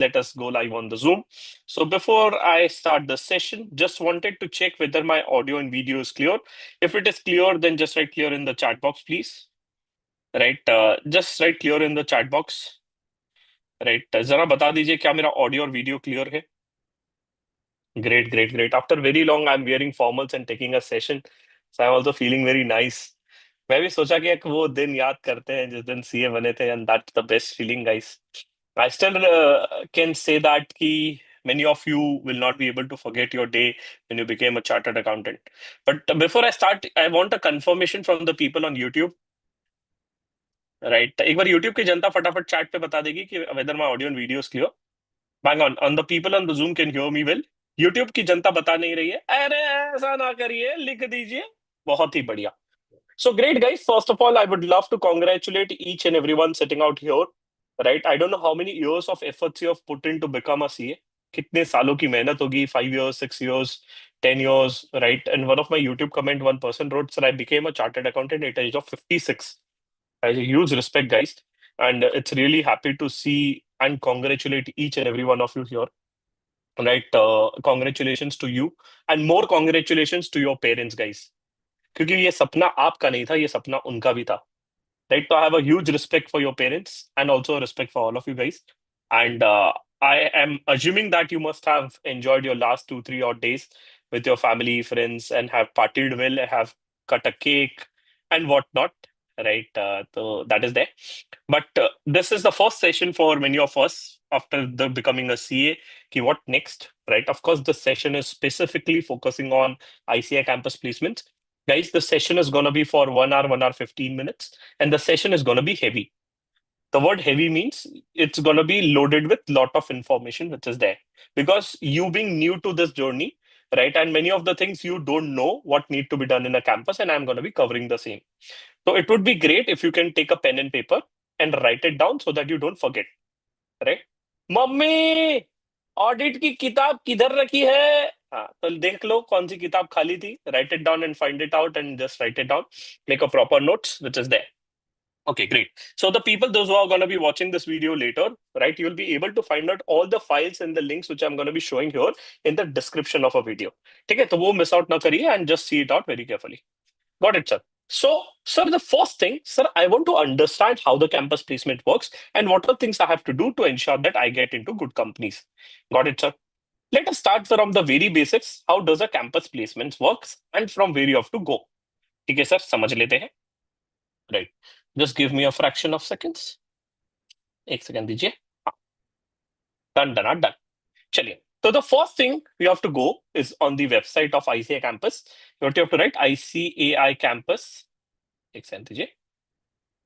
let us go live on the Zoom. So before I start the session, just wanted to check whether my audio and video is clear. If it is clear, then just write clear in the chat box, please. Right, just write clear in the chat box. Right, जरा बता दीजिए क्या मेरा audio और video clear है? Great, great, great. After very long, I'm wearing formals and taking a session, so I'm also feeling very nice. मैं भी सोचा कि एक वो दिन याद करते हैं जिस दिन सीए बने थे, and that's the best feeling, guys. I still can say that ki many of you will not be able to forget your day when you became a chartered accountant. But before I start, I want a confirmation from the people on YouTube. Right? एक बार YouTube की जनता फटाफट chat पे बता देगी कि whether my audio and video is clear. Bang on the people on the Zoom can hear me well. YouTube की जनता बता नहीं रही है. अरे ऐसा ना करिए, लिख दीजिए. बहुत ही बढ़िया. So great, guys. First of all, I would love to congratulate each and everyone sitting out here. Right? I don't know how many years of efforts you have put in to become a CA. कितने सालों की मेहनत होगी? 5 years, 6 years, 10 years, right? And one of my YouTube comment, one person wrote, "Sir, I became a chartered accountant at the age of 56." I have a huge respect, guys, and it's really happy to see and congratulate each and every one of you here. Right? Congratulations to you, and more congratulations to your parents, guys. क्योंकि ये सपना आपका नहीं था, ये सपना उनका भी था. Right? So I have a huge respect for your parents and also a respect for all of you guys. And I am assuming that you must have enjoyed your last 2, 3 odd days with your family, friends, and have partied well, have cut a cake and whatnot. Right? So that is there. But this is the first session for many of us after the becoming a CA. Ki what next? Right? Of course, the session is specifically focusing on ICI campus placements. Guys, the session is going to be for 1 hour, 1 hour, 15 minutes, and the session is going to be heavy. The word heavy means it's going to be loaded with lot of information which is there because you being new to this journey, right? And many of the things you don't know what need to be done in a campus, and I'm going to be covering the same. So it would be great if you can take a pen and paper and write it down so that you don't forget, right? Mummy, audit की किताब किधर रखी है? हाँ, तो देख लो कौन सी किताब खाली थी. Write it down and find it out and just write it down. Make a proper notes which is there. Okay, great. So the people, those who are going to be watching this video later, right, you'll be able to find out all the files and the links which I'm going to be showing here in the description of a video. ठीक है, तो वो miss out ना करिए and just see it out very carefully. Got it, sir. So, sir, the first thing, sir, I want to understand how the campus placement works and what are things I have to do to ensure that I get into good companies. Got it, sir. Let us start from the very basics. How does a campus placement works and from where you have to go? ठीक है, sir, समझ लेते हैं. Right. Just give me a fraction of seconds. एक second दीजिए. Done, done, done. चलिए. So the first thing you have to go is on the website of ICI campus. What you have to write ICAI campus. एक second दीजिए.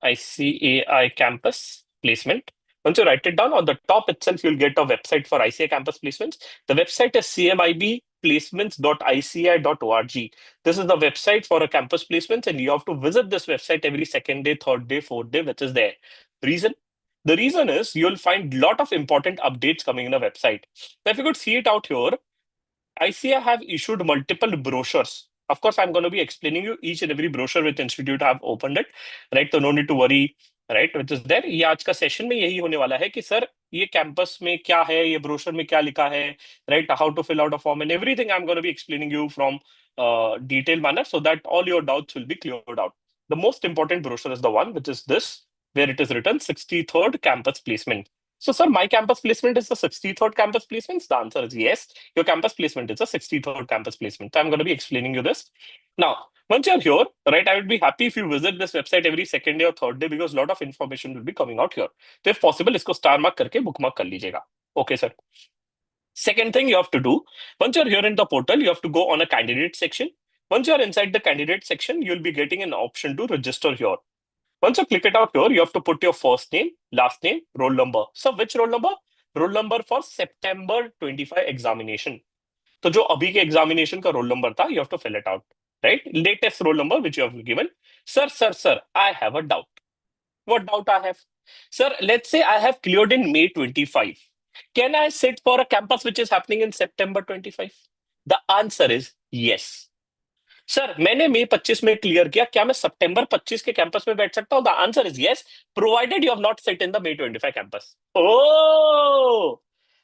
ICAI campus placement. Once you write it down, on the top itself, you'll get a website for ICI campus placements. The website is cmibplacements.ici.org. This is the website for a campus placements, and you have to visit this website every second day, third day, fourth day, which is there. Reason? The reason is you'll find a lot of important updates coming in the website. Now, if you could see it out here, ICI have issued multiple brochures. Of course, I'm going to be explaining you each and every brochure which institute have opened it, right? So no need to worry, right? Which is there. ये आज का session में यही होने वाला है कि sir ये कैंपस में क्या है, ये ब्रोशर में क्या लिखा है, right? How to fill out a form and everything I'm going to be explaining you from detailed manner so that all your doubts will be cleared out. The most important brochure is the one which is this, where it is written 63rd campus placement. So, sir, my campus placement is the 63rd campus placement? The answer is yes. Your campus placement is a 63rd campus placement. So I'm going to be explaining you this. Now, once you're here, right, I would be happy if you visit this website every second day or third day because a lot of information will be coming out here. So if possible, इसको star mark करके bookmark कर लीजिएगा. Okay, sir. Second thing you have to do, once you're here in the portal, you have to go on a candidate section. Once you're inside the candidate section, you'll be getting an option to register here. Once you click it out here, you have to put your first name, last name, roll number. So which roll number? Roll number for September 25 examination. So जो अभी के examination का roll number था, you have to fill it out, right? Latest roll number which you have given. Sir, I have a doubt. What doubt I have? Sir, let's say I have cleared in May 25. Can I sit for a campus which is happening in September 25? The answer is yes. Sir मैंने मई 25 में clear किया, क्या मैं सितंबर 25 के campus में बैठ सकता हूं? The answer is yes, provided you have not sit in the May 25 campus. ओ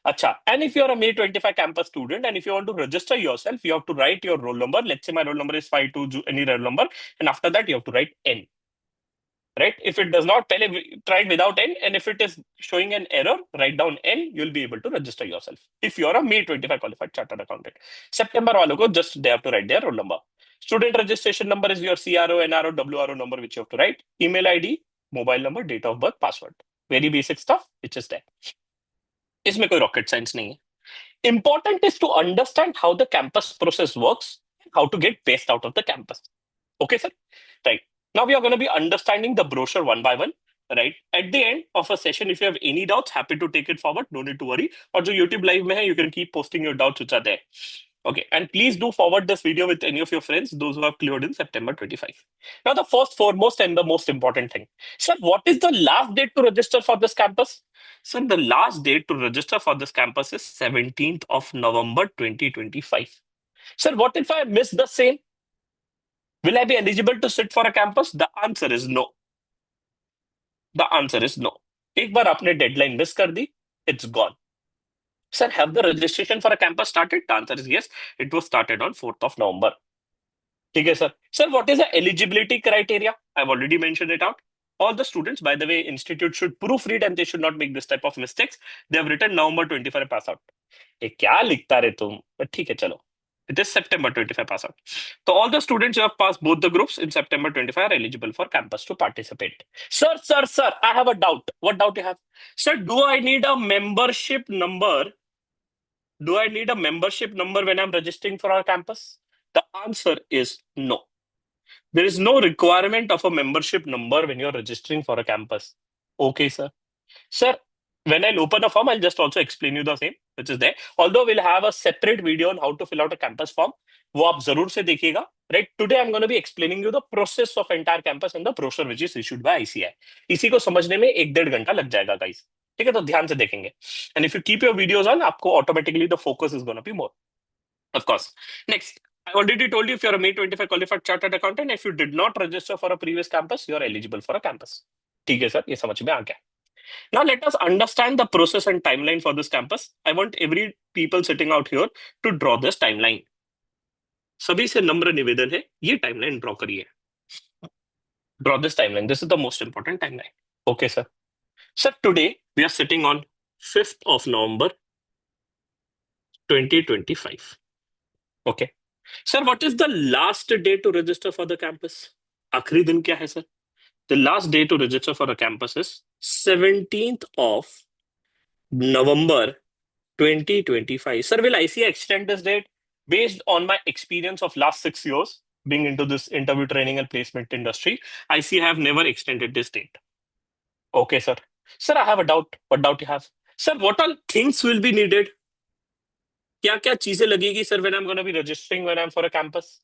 Acha. And if you're a May 25 campus student and if you want to register yourself, you have to write your roll number. Let's say my roll number is 52, any roll number. And after that, you have to write N. Right? If it does not, try it without N. And if it is showing an error, write down N. You'll be able to register yourself. If you're a May 25 qualified chartered accountant. September walo ko just they have to write their roll number. Student registration number is your CRO, NRO, WRO number, which you have to write. Email ID, mobile number, date of birth, password. Very basic stuff, which is there. इसमें कोई rocket science नहीं है. Important is to understand how the campus process works, how to get best out of the campus. Okay, sir? Right. Now we are going to be understanding the brochure one by one. Right. At the end of a session, if you have any doubts, happy to take it forward. No need to worry. Or जो YouTube live में है, you can keep posting your doubts which are there. Okay. And please do forward this video with any of your friends, those who have cleared in September 25. Now, the first, foremost, and the most important thing. Sir, what is the last date to register for this campus? Sir, the last date to register for this campus is 17th of November 2025. Sir, what if I miss the same? Will I be eligible to sit for a campus? The answer is no. The answer is no. एक बार आपने deadline miss कर दी, it's gone. Sir, have the registration for a campus started? The answer is yes. It was started on 4th of November. ठीक है, sir. Sir, what is the eligibility criteria? I've already mentioned it out. All the students, by the way, institute should proofread and they should not make this type of mistakes. They have written November 25 pass out. ये क्या लिखता रे तुम? But ठीक है, चलो. It is September 25 pass out. So all the students who have passed both the groups in September 25 are eligible for campus to participate. Sir, I have a doubt. What doubt you have? Sir, do I need a membership number? Do I need a membership number when I'm registering for our campus? The answer is no. There is no requirement of a membership number when you're registering for a campus. Okay, sir. Sir, when I'll open a form, I'll just also explain you the same, which is there. Although we'll have a separate video on how to fill out a campus form. वो आप जरूर से देखिएगा. Right? Today I'm going to be explaining you the process of entire campus and the brochure which is issued by ICI. इसी को समझने में 1-1.5 घंटा लग जाएगा, guys. ठीक है, तो ध्यान से देखेंगे. And if you keep your videos on, आपको automatically the focus is going to be more. Of course. Next, I already told you if you're a May 25 qualified chartered accountant, if you did not register for a previous campus, you're eligible for a campus. ठीक है sir, ये समझ में आ गया. Now let us understand the process and timeline for this campus. I want every people sitting out here to draw this timeline. सभी से नम्र निवेदन है, ये timeline draw करिए. Draw this timeline. This is the most important timeline. Okay, sir. Sir, today we are sitting on 5th of November 2025. Okay. Sir, what is the last day to register for the campus? आखिरी दिन क्या है sir? The last day to register for a campus is 17th of November 2025. Sir, will ICI extend this date? Based on my experience of last 6 years being into this interview training and placement industry, ICI have never extended this date. Okay, sir. Sir, I have a doubt. What doubt you have? Sir, what all things will be needed? क्या क्या चीजें लगेगी sir when I'm going to be registering when I'm for a campus?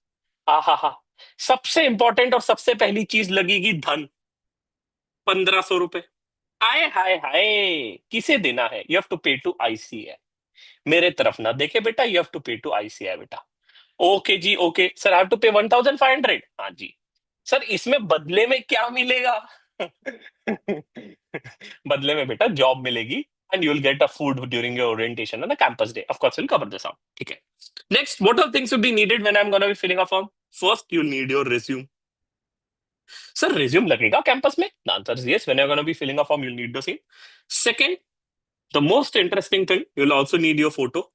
हा सबसे important और सबसे पहली चीज लगेगी धन. 1500 रुपए. आए हाय हाय, किसे देना है? You have to pay to ICI. मेरे तरफ ना देखे बेटा, you have to pay to ICI बेटा. ओके जी, okay sir, I have to pay 1500. हाँ जी सर, इसमें बदले में क्या मिलेगा? बदले में बेटा जॉब मिलेगी and you'll get a food during your orientation on the campus day. Of course, we'll cover this out. Okay. Next, what all things will be needed when I'm going to be filling a form? First, you'll need your resume. Sir, resume लगेगा campus में? The answer is yes. When you're going to be filling a form, you'll need the same. Second, the most interesting thing, you'll also need your photo,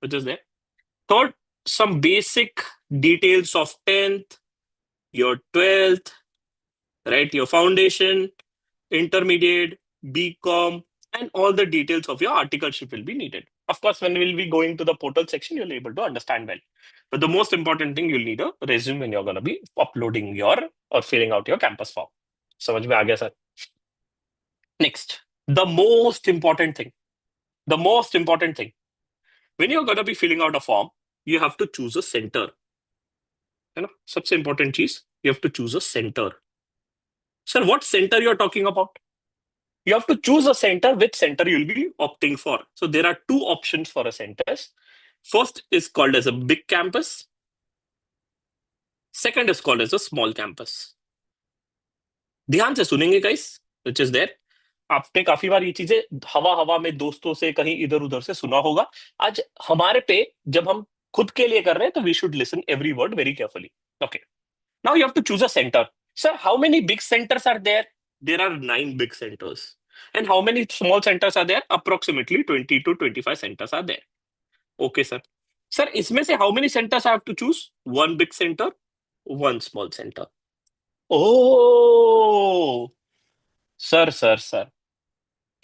which is there. Third, some basic details of 10th, your 12th, right? Your foundation, intermediate, BCom, and all the details of your articleship will be needed. Of course, when we'll be going to the portal section, you'll be able to understand well. But the most important thing, you'll need a resume when you're going to be uploading your or filling out your campus form. समझ में आ गया sir? Next, the most important thing. The most important thing. When you're going to be filling out a form, you have to choose a center. है ना? सबसे important चीज, you have to choose a center. Sir, what center you're talking about? You have to choose a center, which center you'll be opting for. So there are two options for a centers. First is called as a big campus. Second is called as a small campus. ध्यान से सुनेंगे guys, which is there. आपने काफी बार ये चीजें हवा हवा में दोस्तों से कहीं इधर उधर से सुना होगा। आज हमारे पे जब हम खुद के लिए कर रहे हैं तो we should listen every word very carefully. Okay, now you have to choose a centre. Sir, how many big centres are there? There are 9 big centers. And how many small centers are there? Approximately 20 to 25 centers are there. Okay, sir. Sir, इसमें से how many centers I have to choose? One big center, one small center. Oh, sir.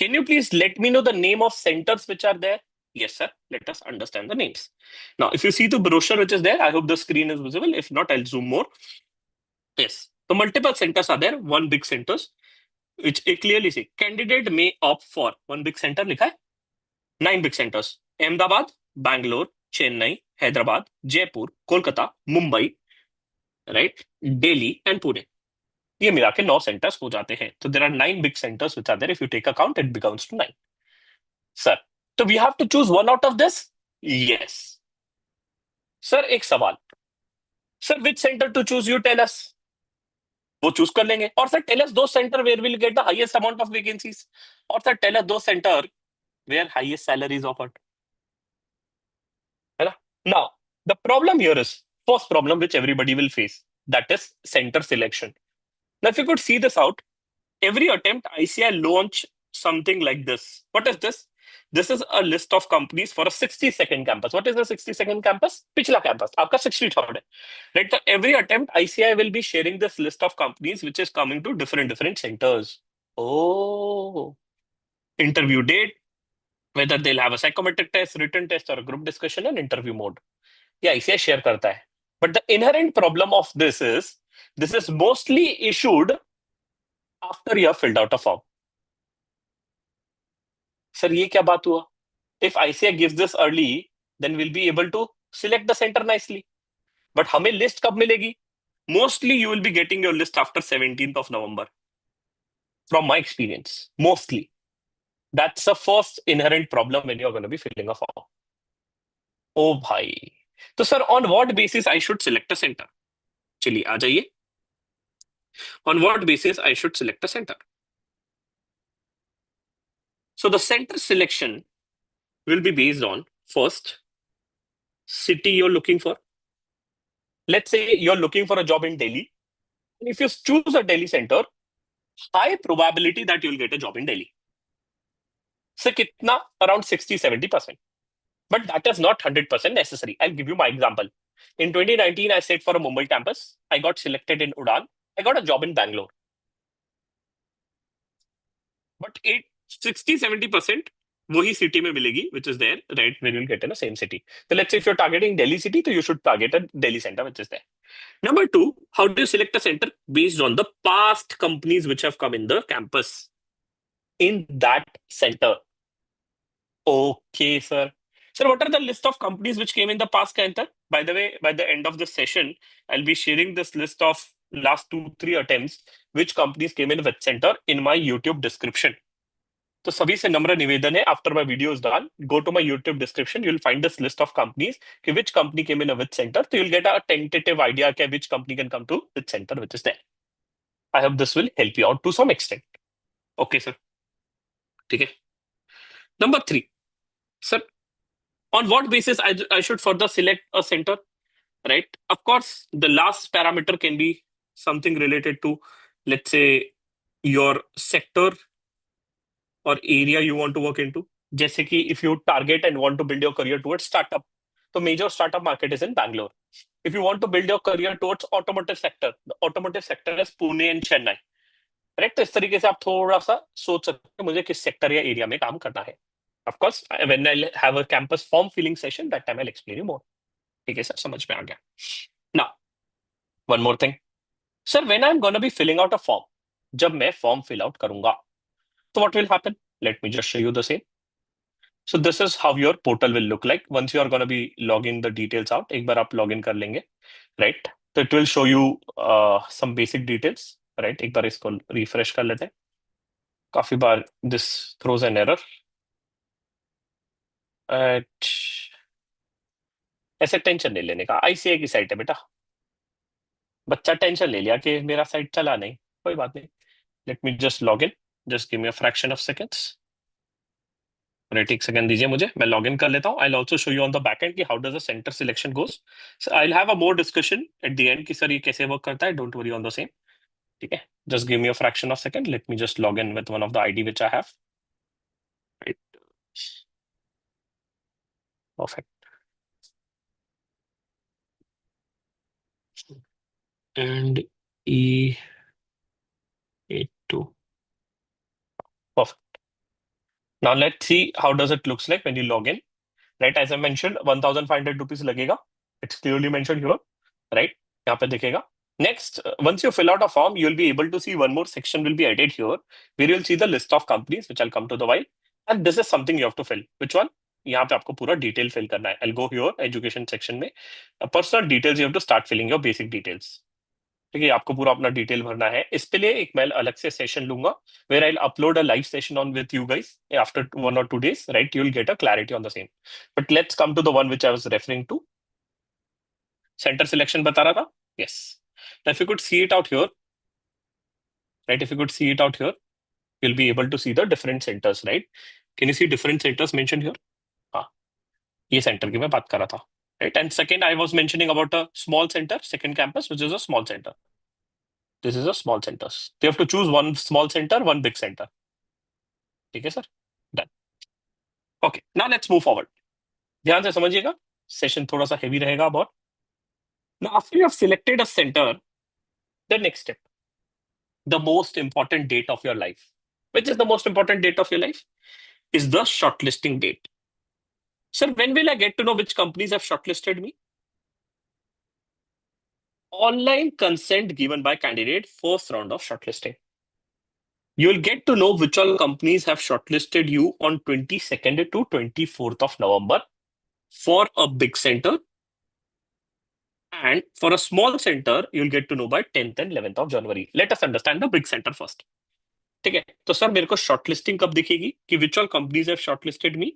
Can you please let me know the name of centers which are there? Yes, sir. Let us understand the names. Now, if you see the brochure which is there, I hope the screen is visible. If not, I'll zoom more. Yes. The multiple centers are there, one big centers, which it clearly say candidate may opt for one big center लिखा है, 9 big centers. Ahmedabad, Bangalore, Chennai, Hyderabad, Jaipur, Kolkata, Mumbai, right? Delhi and Pune. ये मिला के 9 centers हो जाते हैं. So there are 9 big centers which are there. If you take account, it becomes to 9. Sir, so we have to choose one out of this? Yes. Sir, एक सवाल. Sir, which center to choose? You tell us. वो choose कर लेंगे. और sir tell us दो centre where will get the highest amount of vacancies. और sir tell us दो centre where highest salaries offered. है ना? Now the problem here is first problem which everybody will face, that is centre selection. Now if you could see this out, every attempt ICI launch something like this. What is this? This is a list of companies for a 60-second campus. What is the 60-second campus? पिछला campus आपका 63rd है. Right? So every attempt ICI will be sharing this list of companies which is coming to different centers. Oh, interview date, whether they'll have a psychometric test, written test, or a group discussion and interview mode. Yeah, ICI share करता है. But the inherent problem of this is mostly issued after you have filled out a form. Sir ये क्या बात हुआ? If ICI gives this early, then we'll be able to select the center nicely. But हमें list कब मिलेगी? Mostly you will be getting your list after 17th of November. From my experience, mostly. That's the first inherent problem when you're going to be filling a form. Oh भाई. तो sir on what basis I should select a center? चलिए आ जाइए. On what basis I should select a center? So the center selection will be based on first city you're looking for. Let's say you're looking for a job in Delhi. And if you choose a Delhi center, high probability that you'll get a job in Delhi. So kitna? Around 60-70%. But that is not 100% necessary. I'll give you my example. In 2019, I stayed for a Mumbai campus. I got selected in Udan. I got a job in Bangalore. But 60-70% वही city में मिलेगी, which is there, right, when you'll get in the same city. So let's say if you're targeting Delhi city, so you should target a Delhi center, which is there. Number two, how do you select a center? Based on the past companies which have come in the campus in that center. Okay, sir. Sir, what are the list of companies which came in the past center? By the way, by the end of the session, I'll be sharing this list of last 2-3 attempts which companies came in with center in my YouTube description. तो सभी से नम्र निवेदन है, after my video is done, go to my YouTube description, you will find this list of companies कि which company came in a which centre, तो you will get a tentative idea कि which company can come to which centre which is there. I hope this will help you out to some extent. Okay sir, ठीक है. Number 3, sir, on what basis I should further select a center, right? Of course, the last parameter can be something related to, let's say, your sector or area you want to work into. जैसे कि if you target and want to build your career towards startup, तो major startup market is in Bangalore. If you want to build your career towards automotive sector, the automotive sector is Pune and Chennai. Correct? तो इस तरीके से आप थोड़ा सा सोच सकते हैं मुझे किस सेक्टर या एरिया में काम करना है. Of course, when I have a campus form filling session, that time I'll explain you more. ठीक है सर, समझ में आ गया. Now, one more thing. Sir, when I'm gonna be filling out a form, जब मैं form fill out करूंगा, so what will happen? Let me just show you the same. So this is how your portal will look like once you are going to be logging the details out. एक बार आप login कर लेंगे, right? So it will show you some basic details, right? एक बार इसको refresh कर लेते हैं. काफी बार this throws an error. At... ऐसे टेंशन नहीं लेने का, आईसीआई की साइट है बेटा. बच्चा टेंशन ले लिया कि मेरा साइट चला नहीं, कोई बात नहीं. Let me just log in. Just give me a fraction of seconds. Right, एक सेकंड दीजिए मुझे, मैं लॉग इन कर लेता हूँ। I also show you on the back end कि how does the centre selection goes. I have a more discussion at the end कि sir ये कैसे वर्क करता है। Don't worry on the same. ठीक है, just give me a fraction of second, late me just log in with one of the ID which I have. Right, perfect. And E82, perfect. Now let's see how does it looks like when you log in. Right, as I mentioned, 1,500 rupees लगेगा. It's clearly mentioned here. Right, यहाँ पे दिखेगा. Next, once you fill out a form, you'll be able to see one more section will be added here, where you'll see the list of companies, which I'll come to the while. And this is something you have to fill. Which one? यहाँ पे आपको पूरा detail fill करना है. I'll go here, education section में. Personal details, you have to start filling your basic details. ठीक है, आपको पूरा अपना डिटेल भरना है। इसके लिए एक मैं अलग से सेशन लूंगा, where I upload a live session on with you guys after 1 or 2 days, राइट? You will get a clarity on the same. But let's come to the one which I was referring to. Centre selection बता रहा था, yes. If you could see it out here, right, if you could see it out here, you will be able to see the different centres, right? Can you see different centres mentioned here? हाँ, ये centre की मैं बात कर रहा था, right? And second I was mentioning about a small centre, second campus which is a small centre. This is a small centers. They have to choose one small center, one big center. ठीक है sir, done. Okay, now let's move forward. ध्यान से समझिएगा, session थोड़ा सा heavy रहेगा बहुत। Now after you have selected a centre, the next step, the most important date of your life. Which is the most important date of your life? Is the shortlisting date. Sir, when will I get to know which companies have shortlisted me? Online consent given by candidate, first round of shortlisting. You will get to know which all companies have shortlisted you on 22nd to 24th of November for a big center, and for a small center you'll get to know by 10th and 11th of January. Let us understand the big center first. ठीक है, तो sir मेरे को shortlisting कब दिखेगी कि which all companies have shortlisted me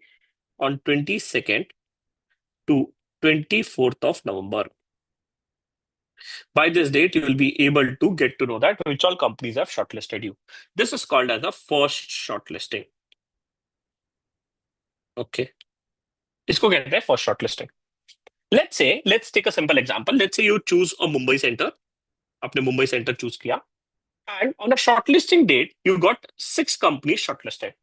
on 22nd to 24th of November. By this date, you will be able to get to know that which all companies have shortlisted you. This is called as a first shortlisting. Okay, इसको कहते हैं first shortlisting. let's take a simple example. Let's say you choose a Mumbai center. आपने Mumbai centre choose किया, and on a shortlisting date you got 6 companies shortlisted.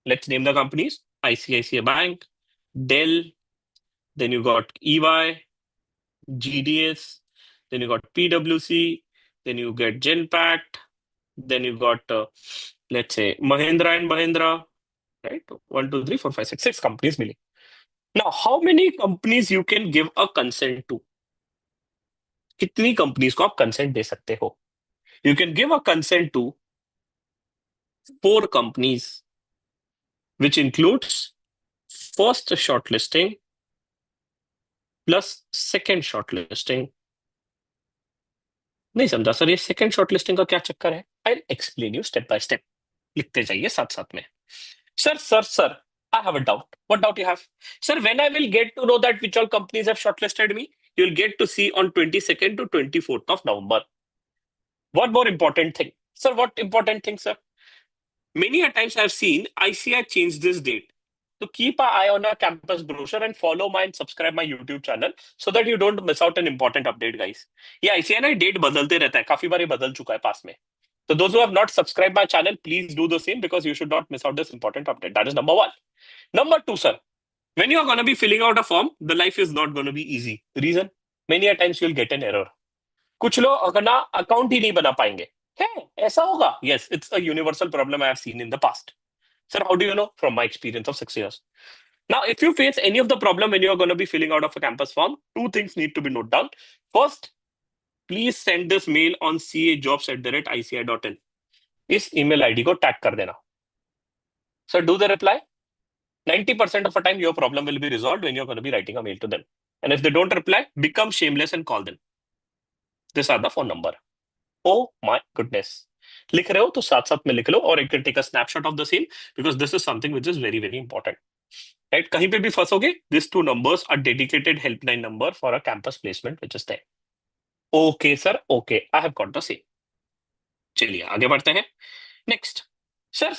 Let's name the companies: ICICI Bank, Dell, then you got EY, GDS, then you got PwC, then you get Genpact, then you got let's say Mahindra and Mahindra, right? 1, 2, 3, 4, 5, 6, 6 companies मिली. Now, how many companies you can give a consent to? कितनी companies को आप consent दे सकते हो? You can give a consent to 4 companies, which includes first shortlisting plus second shortlisting. नहीं समझा sir, ये second shortlisting का क्या चक्कर है? आई explain you step by step, लिखते जाइए साथ साथ में। Sir, I have a doubt. What doubt you have? Sir, when I will get to know that which all companies have shortlisted me, you will get to see on 22nd to 24th of November. What more important thing? Sir, what important thing, sir? Many a times I've seen ICI change this date. So keep an eye on our campus brochure and follow my and subscribe my YouTube channel so that you don't miss out an important update, guys. ये ICI ना date बदलते रहता है, काफी बार ये बदल चुका है पास में. So those who have not subscribed my channel, please do the same because you should not miss out this important update. That is number 1. Number 2, sir. When you are going to be filling out a form, the life is not going to be easy. Reason? Many a times you'll get an error. कुछ लोग अपना account ही नहीं बना पाएंगे. है ऐसा होगा? Yes, it's a universal problem I have seen in the past. Sir, how do you know? From my experience of 6 years. Now, if you face any of the problem when you're going to be filling out of a campus form, 2 things need to be noted down. First, please send this mail on cajobs@ici.in. इस email ID को tag कर देना. Sir, do they reply? 90% of the time, your problem will be resolved when you're going to be writing a mail to them. And if they don't reply, become shameless and call them. These are the phone number. Oh my goodness. लिख रहे हो तो साथ साथ में लिख लो, और you can take a snapshot of the same because this is something which is very, very important. Right? कहीं पे भी फंसोगे, these 2 numbers are dedicated helpline number for a campus placement which is there. Okay, sir. Okay, I have got the same. चलिए आगे बढ़ते हैं. Next, Sir.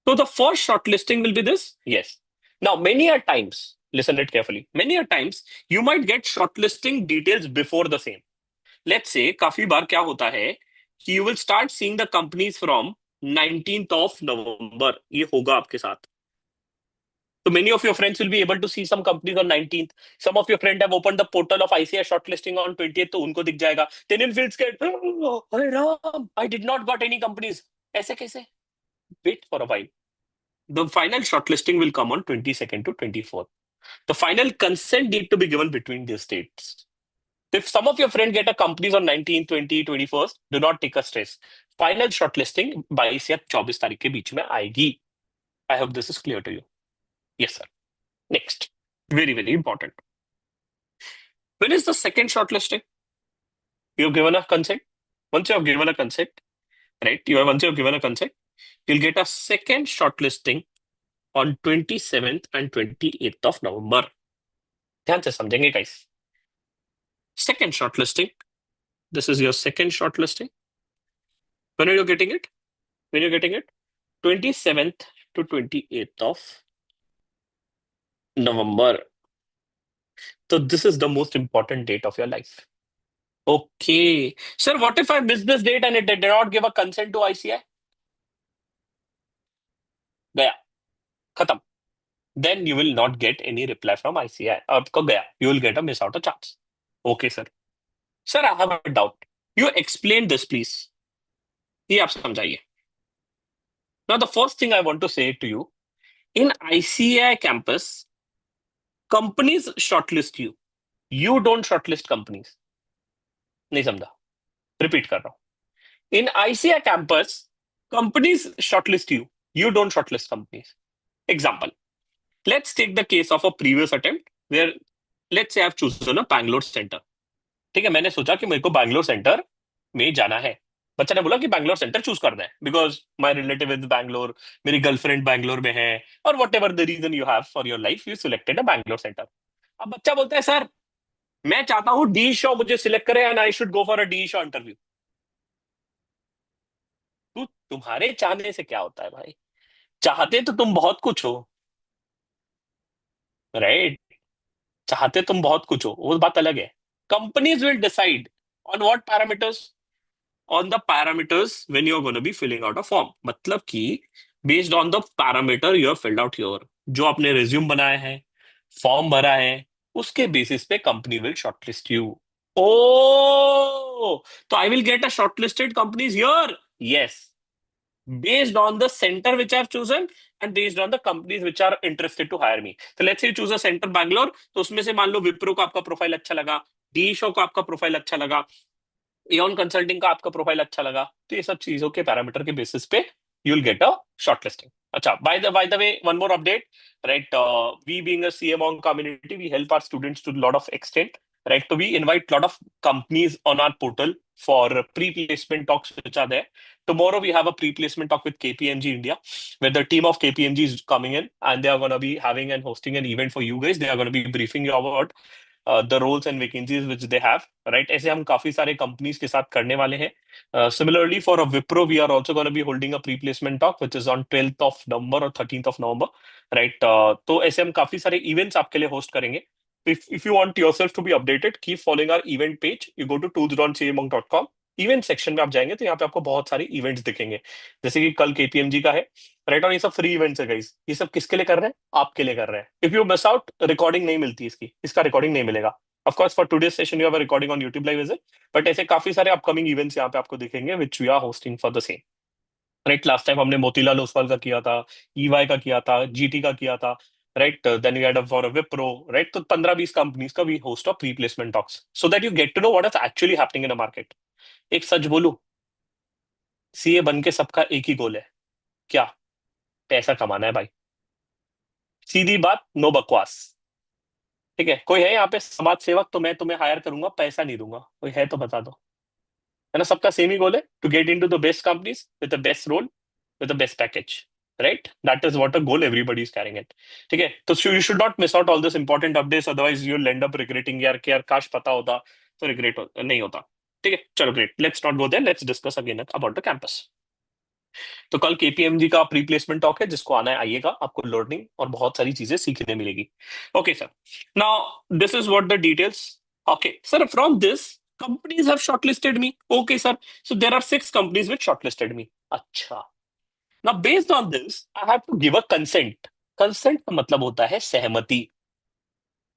So the first shortlisting will be this? Yes. Now, many a times, listen it carefully. Many a times, you might get shortlisting details before the same. Let's say, काफी बार क्या होता है कि you will start seeing the companies from 19th of November. ये होगा आपके साथ. So many of your friends will be able to see some companies on 19th. Some of your friends have opened the portal of ICI shortlisting on 20th, तो उनको दिख जाएगा. Then you'll feel scared. Oh, Hare Ram, I did not got any companies. ऐसे कैसे? Wait for a while. The final shortlisting will come on 22nd to 24th. The final consent need to be given between these dates. If some of your friends get a companies on 19th, 20, 21st, do not take a stress. Final shortlisting 22 या 24 तारीख के बीच में आएगी. I hope this is clear to you. Yes, sir. Next. Very, very important. When is the second shortlisting? You have given a consent. Once you have given a consent, right? Once you have given a consent, you'll get a second shortlisting on 27th and 28th of November. ध्यान से समझेंगे guys. Second shortlisting. This is your second shortlisting. When are you getting it? When you're getting it? 27th to 28th of November. So this is the most important date of your life. Okay. Sir, what if I miss this date and it did not give a consent to ICI? गया. खत्म. Then you will not get any reply from ICI. आपको गया. You will get a miss out a chance. Okay, sir. Sir, I have a doubt. You explain this, please. ये आप समझाइए. Now, the first thing I want to say to you, in ICI campus, companies shortlist you. You don't shortlist companies. नहीं समझा. Repeat कर रहा हूँ. In ICI campus, companies shortlist you. You don't shortlist companies. Example. Let's take the case of a previous attempt where, let's say I've chosen a Bangalore center. ठीक है, मैंने सोचा कि मेरे को बैंगलोर सेंटर में जाना है. बच्चा ने बोला कि बैंगलोर सेंटर चूज करना है because my relative is Bangalore, मेरी गर्लफ्रेंड बैंगलोर में है, और whatever the reason you have for your life, you selected a Bangalore centre. अब बच्चा बोलता है सर मैं चाहता हूँ डी शो मुझे सिलेक्ट करे and I should go for a D Shaw interview. तुम्हारे चाहने से क्या होता है भाई? चाहते तो तुम बहुत कुछ हो, राइट? चाहते तुम बहुत कुछ हो, वो बात अलग है. Companies will decide on what parameters, on the parameters when you're going to be filling out a form. मतलब कि based on the parameter you have filled out here, जो आपने resume बनाया है, फॉर्म भरा है, उसके बेसिस पे company will shortlist you. Oh, तो I will get a shortlisted companies here. Yes, based on the center which I have chosen and based on the companies which are interested to hire me. So let's say you choose a center Bangalore, तो उसमें से मान लो विप्रो को आपका profile अच्छा लगा, D show को आपका प्रोफाइल अच्छा लगा, एऑन कंसल्टिंग का आपका प्रोफाइल अच्छा लगा, तो ये सब चीजों के पैरामीटर के बेसिस पे you will get a shortlisting. अच्छा, by the way one more update, right? We being a CMO community, we help our students to lot of extent, right? So we invite a lot of companies on our portal for pre-placement talks which are there. Tomorrow we have a pre-placement talk with KPMG India, where the team of KPMG is coming in and they are going to be having and hosting an event for you guys. They are going to be briefing you about the roles and vacancies which they have, right? ऐसे हम काफी सारे companies के साथ करने वाले हैं. Similarly, for a Wipro, we are also going to be holding a pre-placement talk, which is on 12th of November or 13th of November, right? तो ऐसे हम काफी सारे events आपके लिए host करेंगे. If you want yourself to be updated, keep following our event page. You go to tools.cmonk.com. Event section में आप जाएंगे तो यहाँ पे आपको बहुत सारे इवेंट्स दिखेंगे, जैसे कि कल केपीएमजी का है, राइट? और ये सब फ्री इवेंट्स है गाइस. ये सब किसके लिए कर रहे हैं? आपके लिए कर रहे हैं. If you miss out, recording नहीं मिलती इसका रिकॉर्डिंग नहीं मिलेगा. Of course for today session you have a recording on YouTube live is it, but ऐसे काफी सारे अपकमिंग इवेंट्स यहाँ पे आपको दिखेंगे which we are hosting for the same, right? Last time हमने मोतीलाल ओसवाल का किया था, ईवाई का किया था, जीटी का किया था, right? Then we had for Wipro, right? तो 15-20 कंपनीज का we host of pre placement talks so that you get to know what is actually happening in a market. एक सच बोलूं, सीए बन के सबका एक ही गोल है. क्या? पैसा कमाना है भाई. सीधी बात, नो बकवास. ठीक है? कोई है यहाँ पे समाज सेवक तो मैं तुम्हें हायर करूंगा, पैसा नहीं दूंगा. कोई है तो बता दो. है ना? सबका सेम ही गोल है, to get into the best companies with the best role with the best package, right? That is what a goal everybody is carrying it. ठीक है? तो you should not miss out all this important updates, otherwise you'll end up regretting यार कि यार काश पता होता. तो regret नहीं होता. ठीक है? चलो, great. Let's not go there. Let's discuss again about the campus. तो कल केपीएमजी का प्री प्लेसमेंट टॉक है, जिसको आना है आइएगा, आपको लर्निंग और बहुत सारी चीजें सीखने मिलेगी. Okay sir, now this is what the details. Okay sir, from this companies have shortlisted me. Okay sir, so there are 6 companies which shortlisted me. अच्छा, now based on this I have to give a consent. Consent का मतलब होता है सहमति.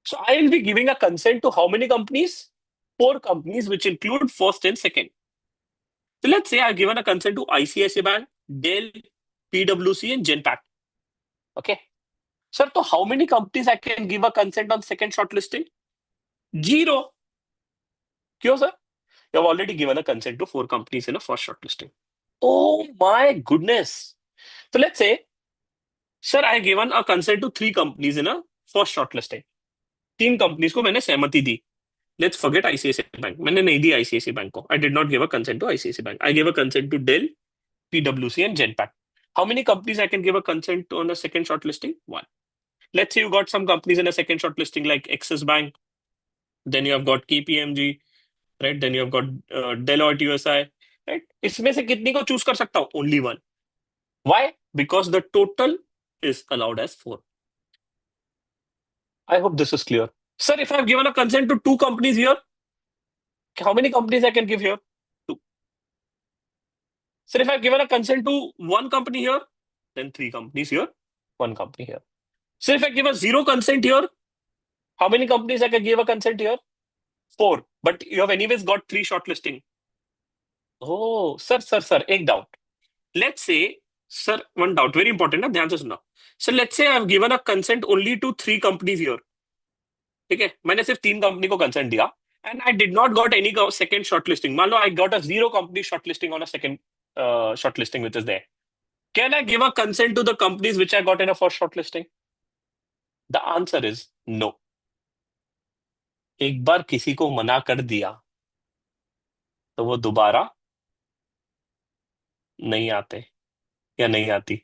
So I will be giving a consent to how many companies? 4 companies, which include first and second. So let's say I've given a consent to ICICI Bank, Dell, PwC, and Genpact. Okay. Sir, so how many companies I can give a consent on second shortlisting? 0. Kyun, sir? You have already given a consent to 4 companies in a first shortlisting. Oh my goodness. So let's say, sir, I have given a consent to 3 companies in a first shortlisting. 3 companies को मैंने सहमति दी. Let's forget ICICI Bank. मैंने नहीं दी ICICI Bank को. I did not give a consent to ICICI Bank. I gave a consent to Dell, PwC, and Genpact. How many companies I can give a consent on a second shortlisting? 1. Let's say you got some companies in a second shortlisting like Axis Bank. Then you have got KPMG, right? Then you have got Deloitte USI, right? इसमें से कितनी को choose कर सकता हूँ? Only 1. Why? Because the total is allowed as 4. I hope this is clear. Sir, if I've given a consent to 2 companies here, how many companies I can give here? 2. Sir, if I've given a consent to 1 company here, then 3 companies here, 1 company here. Sir, if I give a 0 consent here, how many companies I can give a consent here? 4. But you have anyways got 3 shortlisting. Oh, sir, एक doubt. Let's say, sir, one doubt, very important ना, ध्यान से सुनना. So let's say I've given a consent only to 3 companies here. ठीक है, मैंने सिर्फ 3 company को कंसेंट दिया, and I did not got any second shortlisting. मान लो I got a 0 company shortlisting on a second shortlisting which is there. Can I give a consent to the companies which I got in a first shortlisting? The answer is no. एक बार किसी को मना कर दिया तो वो दोबारा नहीं आते या नहीं आती.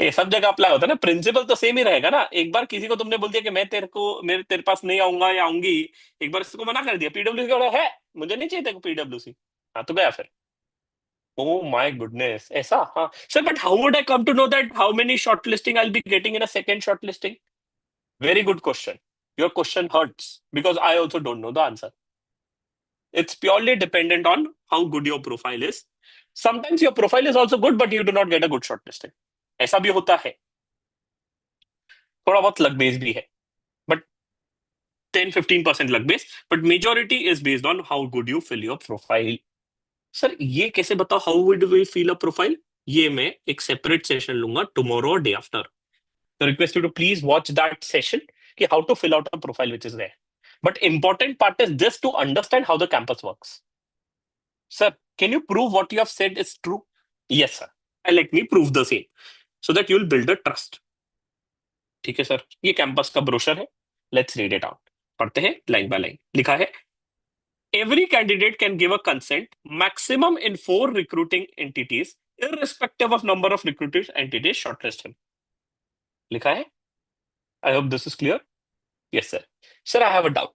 ये सब जगह अप्लाई होता है ना, प्रिंसिपल तो सेम ही रहेगा ना. एक बार किसी को तुमने बोल दिया कि मैं तेरे पास नहीं आऊंगा या आऊंगी, एक बार इसको मना कर दिया, पीडब्ल्यूसी का है, मुझे नहीं चाहिए तेरे को पीडब्ल्यूसी, हाँ तो गया फिर. Oh my goodness. ऐसा? हाँ. Sir, but how would I come to know that how many shortlisting I'll be getting in a second shortlisting? Very good question. Your question hurts because I also don't know the answer. It's purely dependent on how good your profile is. Sometimes your profile is also good, but you do not get a good shortlisting. ऐसा भी होता है. थोड़ा बहुत luck based भी है. But 10-15% luck based. But majority is based on how good you fill your profile. Sir ये कैसे बताओ how would we feel a profile? ये मैं एक सेपरेट सेशन लूंगा टुमारो और डे आफ्टर. तो request you to please watch that session कि how to fill out a profile which is there. But important part is this to understand how the campus works. Sir, can you prove what you have said is true? Yes sir. And let me prove the same so that you will build a trust. ठीक है sir, ये campus का brochure है. Let's read it out. पढ़ते हैं line by line. लिखा है, every candidate can give a consent maximum in 4 recruiting entities irrespective of number of recruiting entities shortlist him. लिखा है. I hope this is clear. Yes sir. Sir, I have a doubt.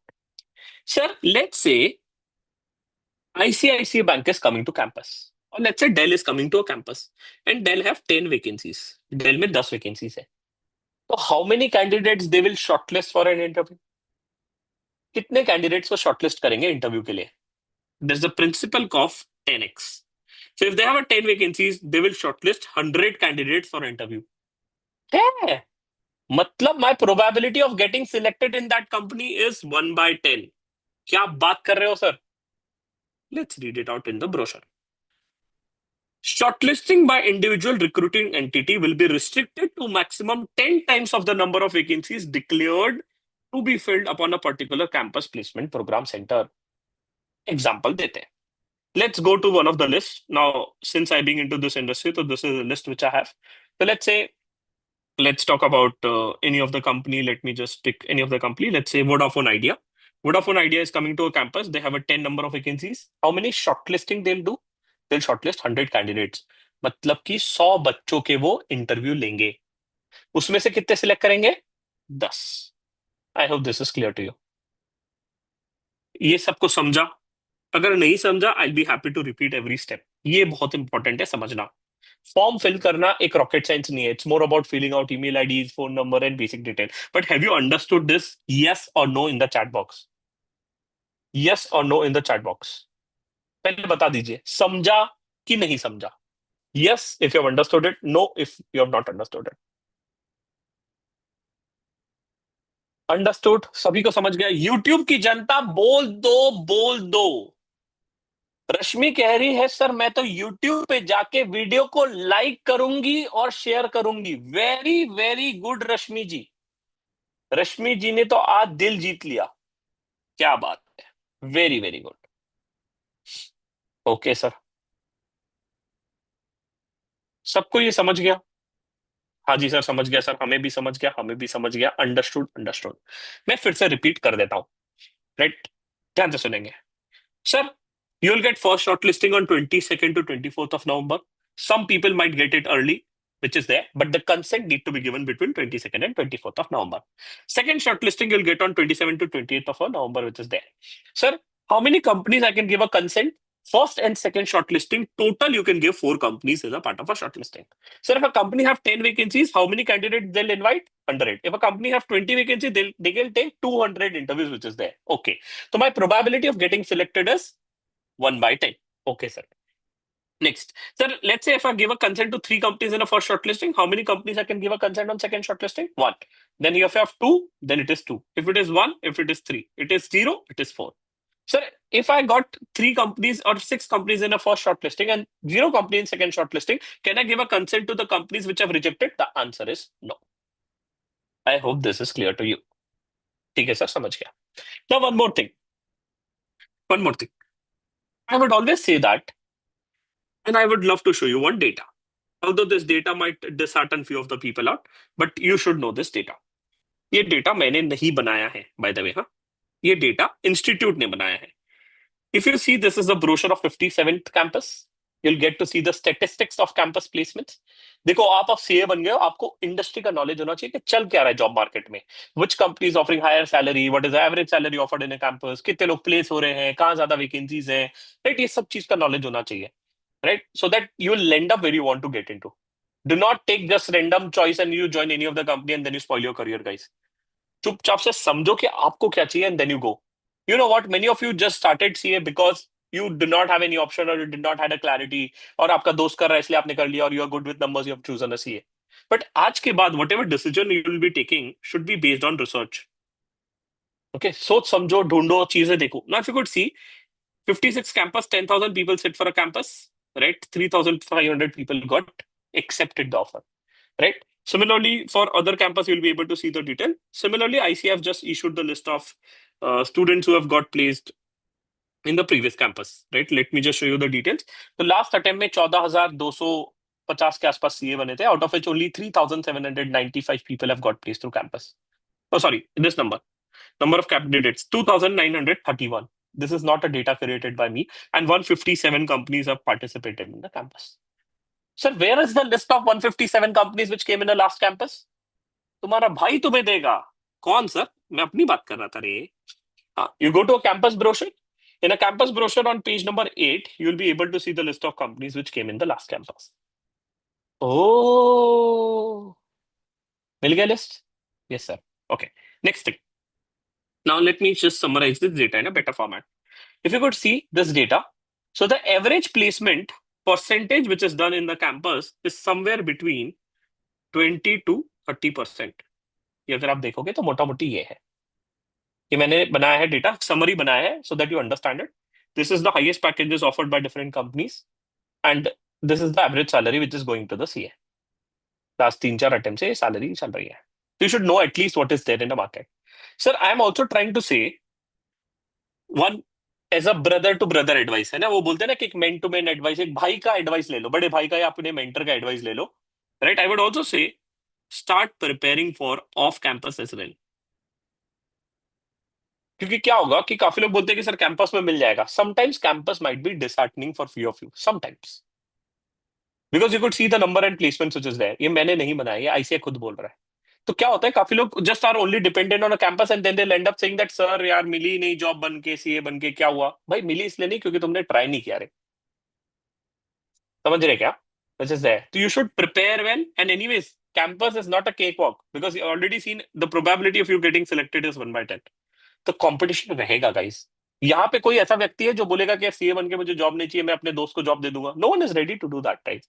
Sir, let's say ICICI Bank is coming to campus, or let's say Dell is coming to a campus, and Dell have 10 vacancies. Dell में 10 vacancies है. तो how many candidates they will shortlist for an interview? कितने candidates को shortlist करेंगे interview के लिए? There's a principle of 10x. So if they have a 10 vacancies, they will shortlist 100 candidates for interview. है, मतलब my probability of getting selected in that company is 1/10. क्या आप बात कर रहे हो sir? Let's read it out in the brochure. Shortlisting by individual recruiting entity will be restricted to maximum 10 times of the number of vacancies declared to be filled upon a particular campus placement program center. Example देते हैं. Let's go to one of the lists. Now, since I'm being into this industry, so this is a list which I have. So let's say, let's talk about any of the company. Let me just pick any of the company. Let's say Vodafone Idea. Vodafone Idea is coming to a campus. They have a 10 number of vacancies. How many shortlisting they'll do? They'll shortlist 100 candidates. मतलब कि 100 बच्चों के वो interview लेंगे. उसमें से कितने select करेंगे? 10. I hope this is clear to you. ये सबको समझा? अगर नहीं समझा, I be happy to repeat every step. ये बहुत इंपॉर्टेंट है समझना. फॉर्म फिल करना एक रॉकेट साइंस नहीं है. It's more about filling out email IDs, phone number and basic detail. But have you understood this? Yes और no in the chat box. Yes और no in the chat box. पहले बता दीजिए, समझा कि नहीं समझा? Yes if you have understood it, no if you have not understood it. Understood, सभी को समझ गया? यूट्यूब की जनता बोल दो, बोल दो. रश्मि कह रही है सर मैं तो यूट्यूब पे जाके वीडियो को लाइक करूंगी और शेयर करूंगी. वेरी वेरी गुड रश्मि जी. रश्मि जी ने तो आज दिल जीत लिया. क्या बात है. Very very good. Okay sir. सबको ये समझ गया? हाँ जी सर, समझ गया सर. हमें भी समझ गया, हमें भी समझ गया. Understood, understood. मैं फिर से रिपीट कर देता हूँ. राइट. ध्यान से सुनेंगे. Sir, you'll get first shortlisting on 22nd to 24th of November. Some people might get it early, which is there, but the consent need to be given between 22nd and 24th of November. Second shortlisting you'll get on 27th to 28th of November, which is there. Sir, how many companies I can give a consent? First and second shortlisting, total you can give 4 companies as a part of a shortlisting. Sir, if a company have 10 vacancies, how many candidates they'll invite? 100. If a company have 20 vacancies, they can take 200 interviews, which is there. Okay. So my probability of getting selected is 1 by 10. Okay, sir. Next. Sir, let's say if I give a consent to 3 companies in a first shortlisting, how many companies I can give a consent on second shortlisting? 1. Then if you have 2, then it is 2. If it is 1, if it is 3. It is 0, it is 4. Sir, if I got 3 companies or 6 companies in a first shortlisting and 0 company in second shortlisting, can I give a consent to the companies which have rejected? The answer is no. I hope this is clear to you. ठीक है sir, समझ गया. Now one more thing. One more thing. I would always say that, and I would love to show you one data. Although this data might dishearten few of the people out, but you should know this data. ये data मैंने नहीं बनाया है, by the way. हाँ, ये data institute ने बनाया है. If you see, this is the brochure of 57th campus. You'll get to see the statistics of campus placements. देखो, आप अब सीए बन गए हो, आपको इंडस्ट्री का नॉलेज होना चाहिए कि चल क्या रहा है जॉब मार्केट में. Which company is offering higher salary, what is average salary offered in campus, कितने लोग प्लेस हो रहे हैं, कहाँ ज्यादा वैकेंसीज हैं. राइट, ये सब चीज का नॉलेज होना चाहिए. Right, so that you will land up where you want to get into. Do not take just random choice and you join any of the company and then you spoil your career, guys. चुपचाप से समझो कि आपको क्या चाहिए and then you go. You know what? Many of you just started CA because you did not have any option or you did not had a clarity, और आपका दोस्त कर रहा है इसलिए आपने कर लिया, और you are good with numbers, you have chosen a CA. But आज के बाद whatever decision you will be taking should be based on research. Okay, सोच समझो, ढूंढो, चीजें देखो. Now if you could see, 56 campus, 10,000 people sit for a campus, right? 3,500 people got accepted the offer, right? Similarly, for other campus, you'll be able to see the detail. Similarly, ICF just issued the list of students who have got placed in the previous campus, right? Let me just show you the details. The last attempt में 14,250 के आसपास CA बने थे, out of which only 3,795 people have got placed through campus. Oh, sorry, this number of candidates, 2,931. This is not a data created by me, and 157 companies have participated in the campus. Sir, where is the list of 157 companies which came in the last campus? तुम्हारा भाई तुम्हें देगा. कौन sir? मैं अपनी बात कर रहा था रे. हाँ, you go to a campus brochure. In a campus brochure on page number 8, you'll be able to see the list of companies which came in the last campus. Oh, मिल गया list? Yes, sir. Okay. Next thing. Now let me just summarize this data in a better format. If you could see this data, so the average placement percentage which is done in the campus is somewhere between 20 to 30%. ये अगर आप देखोगे तो मोटा मोटी ये है. ये मैंने बनाया है डेटा, समरी बनाया है, so that you understand it. This is the highest packages offered by different companies, and this is the average salary which is going to the CA. Last 3-4 attempts से salary चल रही है. So you should know at least what is there in the market. Sir, I am also trying to say one as a brother to brother advice है ना, वो बोलते हैं ना कि एक men to men advice, एक भाई का advice ले लो, बड़े भाई का या अपने mentor का advice ले लो. Right? I would also say start preparing for off campus as well. क्योंकि क्या होगा कि काफी लोग बोलते हैं कि सर कैंपस में मिल जाएगा. Sometimes campus might be disheartening for few of you, sometimes, because you could see the number and placement which is there. ये मैंने नहीं बनाया, ये आईसीए खुद बोल रहा है. तो क्या होता है, काफी लोग just are only dependent on a campus and then they end up saying that sir यार मिली नहीं जॉब बन के, सीए बन के क्या हुआ. भाई मिली इसलिए नहीं क्योंकि तुमने ट्राई नहीं किया रे. समझ रहे क्या? which is there. So you should prepare well. And anyways, campus is not a cakewalk because you already seen the probability of you getting selected is 1/10. तो कंपटीशन रहेगा गाइस. यहाँ पे कोई ऐसा व्यक्ति है जो बोलेगा कि सीए बन के मुझे जॉब नहीं चाहिए, मैं अपने दोस्त को जॉब दे दूंगा. No one is ready to do that type.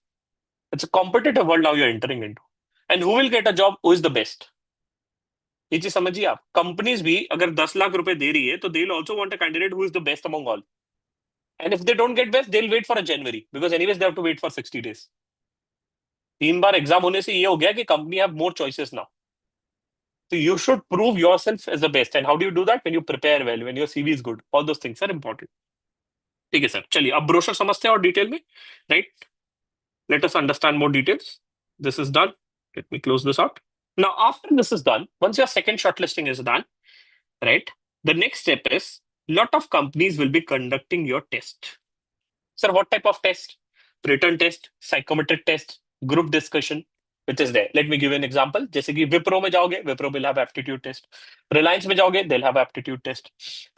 It's a competitive world now you are entering into. And who will get a job, who is the best. ये चीज समझिए आप. कंपनीज भी अगर 10 लाख रुपए दे रही है तो they will also want a candidate who is the best among all. And if they don't get best, they will wait for a January because anyways they have to wait for 60 days. 3 बार exam होने से ये हो गया कि company have more choices now. So you should prove yourself as the best. And how do you do that? When you prepare well, when your CV is good. All those things are important. ठीक है sir. चलिए अब brochure समझते हैं और detail में. Right. Let us understand more details. This is done. Let me close this out. Now, after this is done, once your second shortlisting is done, right, the next step is lot of companies will be conducting your test. Sir, what type of test? Written test, psychometric test, group discussion, which is there. Let me give you an example. जैसे कि Wipro में जाओगे, Wipro will have aptitude test. Reliance में जाओगे, they'll have aptitude test,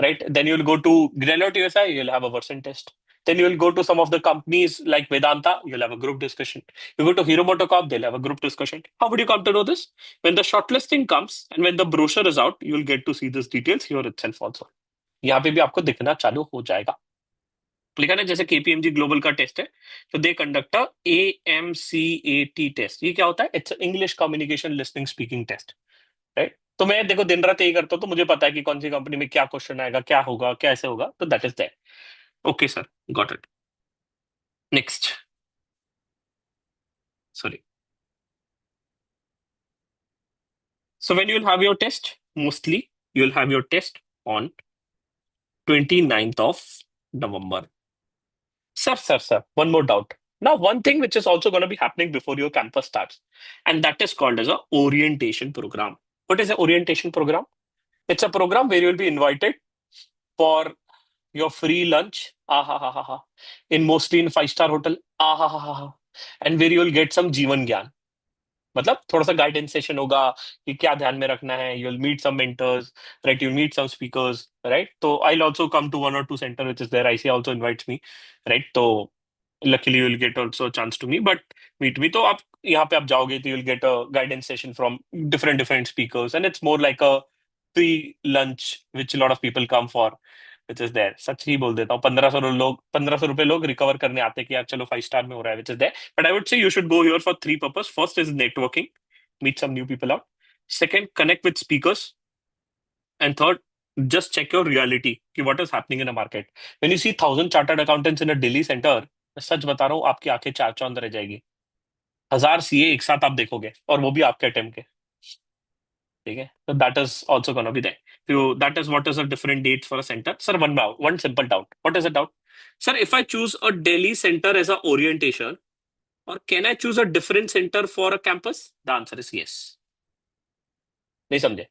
right? Then you'll go to Deloitte USA, you'll have a version test. Then you'll go to some of the companies like Vedanta, you'll have a group discussion. You go to Hero MotoCorp, they'll have a group discussion. How would you come to know this? When the shortlisting comes and when the brochure is out, you'll get to see these details here itself also. यहाँ पे भी आपको दिखना चालू हो जाएगा. लिखा ना जैसे केपीएमजी ग्लोबल का टेस्ट है तो दे कंडक्ट अ एएमसीएटी टेस्ट. ये क्या होता है? It's English communication listening speaking test. Right. तो मैं देखो दिन रात यही करता हूँ तो मुझे पता है कि कौन सी कंपनी में क्या क्वेश्चन आएगा, क्या होगा, कैसे होगा. तो that is that. Okay sir, got it. Next. Sorry. So when you'll have your test, mostly you'll have your test on 29th of November. Sir, one more doubt. Now, one thing which is also going to be happening before your campus starts, and that is called as a orientation program. What is an orientation program? It's a program where you'll be invited for your free lunch, in mostly in 5-star hotel, and where you'll get some जीवन ज्ञान. मतलब थोड़ा सा guidance session होगा कि क्या ध्यान में रखना है. You will meet some mentors, right. You meet some speakers, right. तो I will also come to 1 or 2 centre which is there. IC also invites me, right. तो luckily you will get also chance to me but meet me. तो आप यहाँ पे आप जाओगे तो you will get a guidance session from different different speakers and it's more like a free lunch which lot of people come for, which is there. सच ही बोल देता हूँ, 1500 रुपए लोग रिकवर करने आते हैं कि यार चलो 5 स्टार में हो रहा है, which is there. But I would say you should go here for 3 purpose. First is networking, meet some new people out. Second, connect with speakers. And third, just check your reality कि what is happening in the market. When you see 1,000 chartered accountants in a Delhi center, मैं सच बता रहा हूँ आपकी आंखें चार चौंध रह जाएगी. 1,000 सीए एक साथ आप देखोगे और वो भी आपके अटेम्प्ट के. ठीक है. So that is also gonna be there. So that is what is the different dates for a center. Sir, one simple doubt. What is the doubt? Sir, if I choose a Delhi center as a orientation, or can I choose a different center for a campus? The answer is yes. नहीं समझे.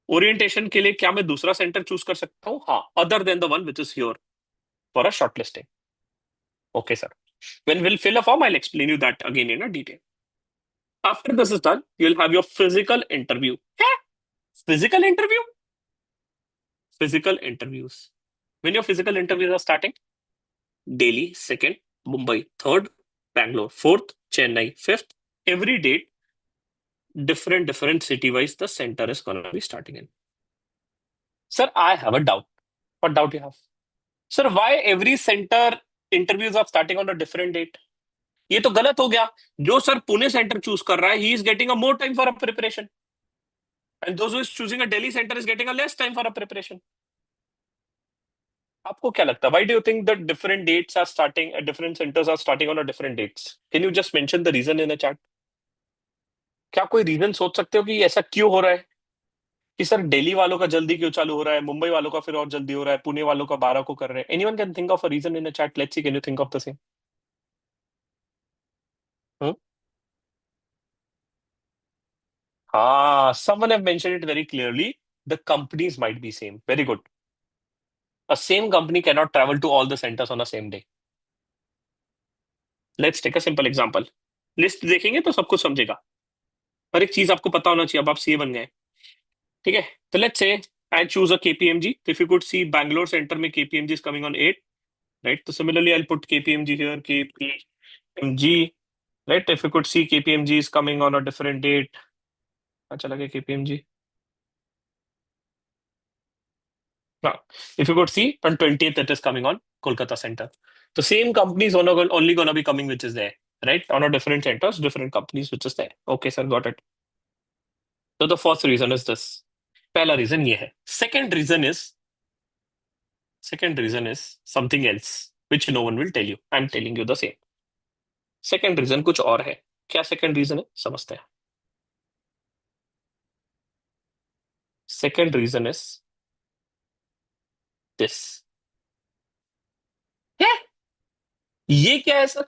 Orientation के लिए क्या मैं दूसरा centre choose कर सकता हूँ? हाँ, other than the one which is here for a short listing. Okay sir. When we'll fill a form, I'll explain you that again in a detail. After this is done, you'll have your physical interview. क्या? Physical interview? Physical interviews. When your physical interviews are starting? Delhi, second, Mumbai, third, Bangalore, fourth, Chennai, fifth. Every date, different city-wise, the center is gonna be starting in. Sir, I have a doubt. What doubt you have? Sir, why every center interviews are starting on a different date? ये तो गलत हो गया. जो sir Pune centre choose कर रहा है, he is getting a more time for a preparation. And those who is choosing a Delhi center is getting a less time for a preparation. आपको क्या लगता है? Why do you think that different dates are starting, different centers are starting on a different dates? Can you just mention the reason in the chat? क्या कोई reason सोच सकते हो कि ऐसा क्यों हो रहा है कि सर दिल्ली वालों का जल्दी क्यों चालू हो रहा है, मुंबई वालों का फिर और जल्दी हो रहा है, पुणे वालों का 12 को कर रहे हैं? Anyone can think of a reason in the chat. Let's see, can you think of the same? Someone have mentioned it very clearly. The companies might be same. Very good. A same company cannot travel to all the centers on the same day. Let's take a simple example. List देखेंगे तो सब कुछ समझेगा. हर एक चीज आपको पता होना चाहिए. अब आप सीए बन गए, ठीक है. तो let's say I choose a KPMG. If you could see Bangalore center में KPMG is coming on 8, right? So similarly, I'll put KPMG here, KPMG. right? If you could see, KPMG is coming on a different date. अच्छा लगे KPMG. If you could see, on 20th it is coming on Kolkata center. The same company is only gonna be coming, which is there, right? On a different centers, different companies, which is there. Okay, sir, got it. So the first reason is this. पहला reason ये है. Second reason is something else, which no one will tell you. I'm telling you the same. Second reason कुछ और है. क्या second reason है? समझते हैं. Second reason is this. है? ये क्या है सर?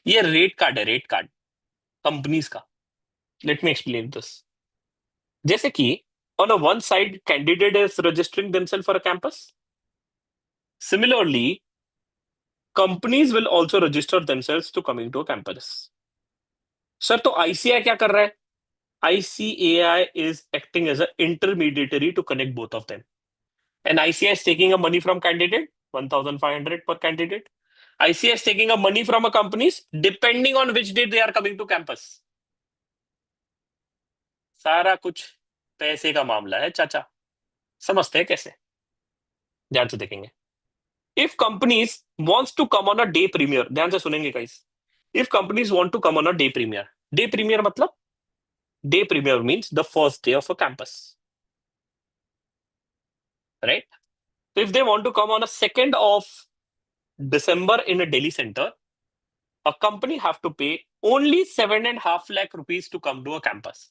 ये रेट कार्ड है, रेट कार्ड कंपनीज का. Let me explain this. जैसे कि on a one side candidate is registering themselves for a campus, similarly companies will also register themselves to coming to a campus. Sir तो ICAI क्या कर रहा है? ICAI is acting as an intermediary to connect both of them, and ICAI is taking a money from candidate 1,500 per candidate. ICAI is taking a money from a companies depending on which date they are coming to campus. सारा कुछ पैसे का मामला है चाचा. समझते हैं कैसे? ध्यान से देखेंगे. If companies wants to come on a day premiere, ध्यान से सुनेंगे guys. If companies want to come on a day premiere मतलब day premiere means the first day of a campus, right? So if they want to come on a 2nd of December in a Delhi center, a company have to pay only 7.5 lakh rupees to come to a campus.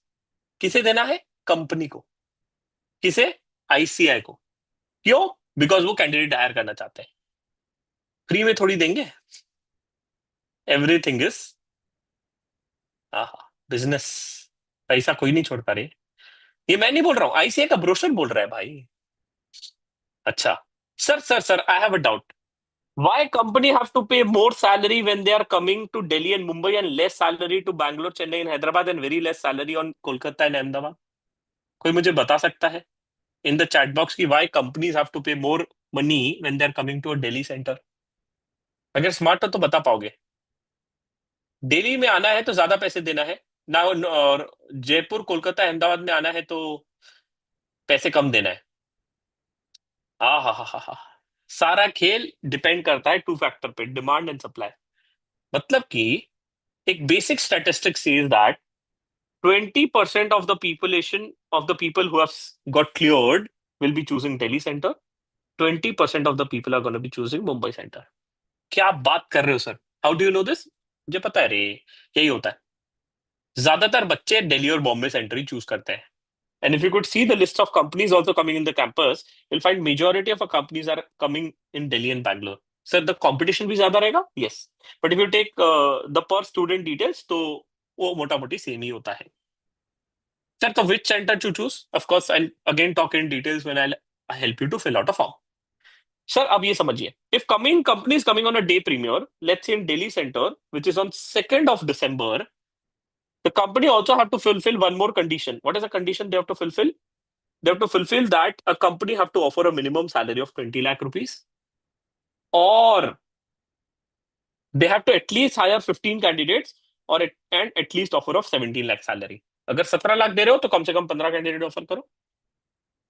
किसे देना है? Company को. किसे? ICAI को. क्यों? Because वो candidate hire करना चाहते हैं. फ्री में थोड़ी देंगे. Everything is business. पैसा कोई नहीं छोड़ता रे. ये मैं नहीं बोल रहा हूं, ICAI का ब्रोशर बोल रहा है भाई. अच्छा sir I have a doubt. Why company have to pay more salary when they are coming to Delhi and Mumbai and less salary to Bangalore, Chennai and Hyderabad and very less salary on Kolkata and Ahmedabad? कोई मुझे बता सकता है in the chat box कि why companies have to pay more money when they are coming to a Delhi center? अगर smart हो तो बता पाओगे. दिल्ली में आना है तो ज्यादा पैसे देना है ना, और जयपुर कोलकाता अहमदाबाद में आना है तो पैसे कम देना है. हा. सारा खेल डिपेंड करता है 2 फैक्टर पे, डिमांड एंड सप्लाई. मतलब कि एक basic statistic says that 20% of the population of the people who have got cleared will be choosing Delhi center. 20% of the people are going to be choosing Mumbai center. क्या आप बात कर रहे हो sir? How do you know this? मुझे पता है रे, यही होता है. ज्यादातर बच्चे दिल्ली और बॉम्बे सेंटर ही चूज करते हैं. And if you could see the list of companies also coming in the campus, you'll find majority of our companies are coming in Delhi and Bangalore. Sir, the competition भी ज्यादा रहेगा? Yes. But if you take the per student details, तो वो मोटा मोटी same ही होता है. Sir, so which center to choose? Of course, I'll again talk in details when I'll help you to fill out a form. Sir, अब ये समझिए. If coming companies coming on a day premiere, let's say in Delhi center, which is on 2nd of December, the company also have to fulfill one more condition. What is the condition they have to fulfill? They have to fulfill that a company have to offer a minimum salary of 20 lakh rupees, or they have to at least hire 15 candidates, and at least offer of 17 lakh salary. अगर 17 लाख दे रहे हो तो कम से कम 15 candidate offer करो,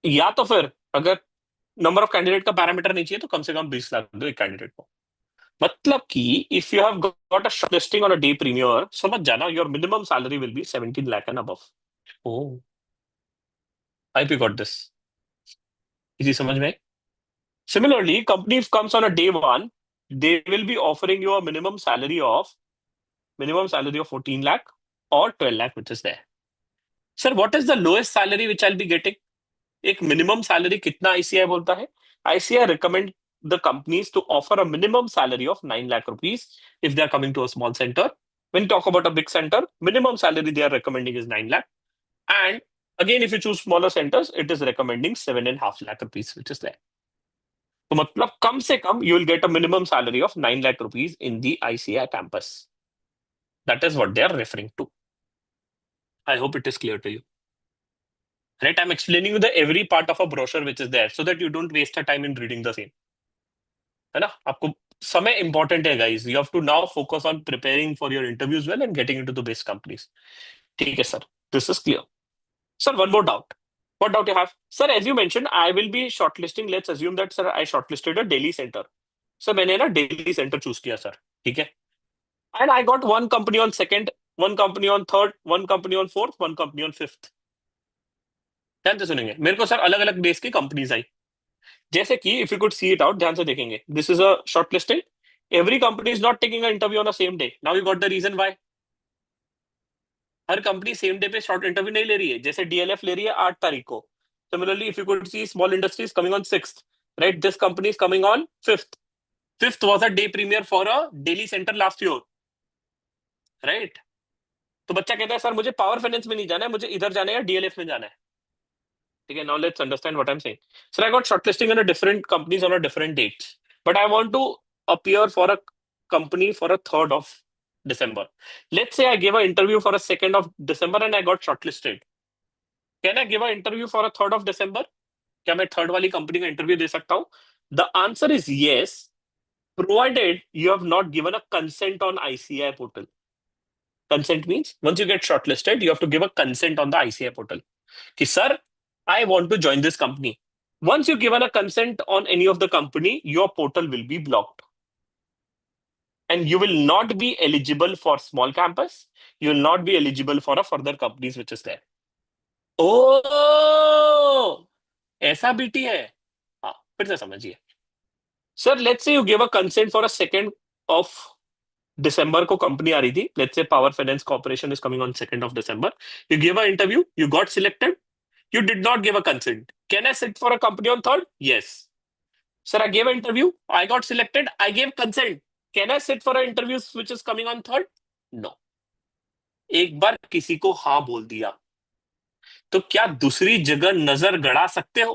या तो फिर अगर नंबर ऑफ कैंडिडेट का पैरामीटर नहीं चाहिए तो कम से कम 20 लाख दो एक कैंडिडेट को. मतलब कि if you have got a shortlisting on a day premier, समझ जाना your minimum salary will be 17 lakh and above. Oh, I P got this. इसी समझ में. Similarly, company comes on a day one, they will be offering you a minimum salary of 14 lakh or 12 lakh, which is there. Sir, what is the lowest salary which I'll be getting? एक minimum salary कितना ICAI बोलता है? ICAI recommend the companies to offer a minimum salary of 9 lakh rupees if they are coming to a small center. When you talk about a big center, minimum salary they are recommending is 9 lakh. And again, if you choose smaller centers, it is recommending 7.5 lakh rupees, which is there. तो मतलब कम से कम you will get a minimum salary of 9 lakh rupees in the ICAI campus. That is what they are referring to. I hope it is clear to you. Right? I'm explaining you the every part of a brochure which is there so that you don't waste your time in reading the same. है ना? आपको समय important है guys, you have to now focus on preparing for your interviews well and getting into the best companies. ठीक है sir, this is clear. Sir one more doubt, what doubt you have? Sir, as you mentioned, I will be shortlisting. Let's assume that, sir, I shortlisted a Delhi center. Sir मैंने ना Delhi centre choose किया sir, ठीक है। And I got one company on second, one company on third, one company on fourth, one company on fifth. ध्यान से सुनेंगे मेरे को सर, अलग अलग बेस की कंपनीज आई। जैसे कि if you could see it out, ध्यान से देखेंगे, this is a short listing. Every company is not taking interview on a same day. Now you got the reason why. हर कंपनी सेम डे पे short interview नहीं ले रही है। जैसे डीएलएफ ले रही है 8 तारीख को, similarly if you could C small industries coming on 6th, right, this company is coming on 5th। 5th was a day premiere for a Delhi center last year, right. तो बच्चा कहता है सर मुझे पावर फाइनेंस में नहीं जाना है, मुझे इधर जाना है या डीएलएफ में जाना है। ठीक है, now let's understand what I am saying. Sir I got shortlisting in a different companies on a different dates, but I want to appear for a company for a 3rd of December. Let's say I gave an interview for a 2nd of December and I got shortlisted. Can I give an interview for a 3rd of December? क्या मैं third वाली company का interview दे सकता हूँ? The answer is yes, provided you have not given a consent on ICI portal. Consent means once you get shortlisted, you have to give a consent on the ICI portal. Ki, sir, I want to join this company. Once you've given a consent on any of the company, your portal will be blocked. And you will not be eligible for small campus. You will not be eligible for a further companies which is there. Oh, ऐसा BT है। हाँ, फिर से समझिए। Sir let's say you give a consent for a 2nd of December को company आ रही थी। Let's say power finance corporation is coming on 2nd of December. You give a interview, you got selected, you did not give a consent. Can I sit for a company on 3rd? Yes. Sir, I gave an interview, I got selected, I gave consent. Can I sit for an interview which is coming on 3rd? No. एक बार किसी को हाँ बोल दिया तो क्या दूसरी जगह नजर गड़ा सकते हो?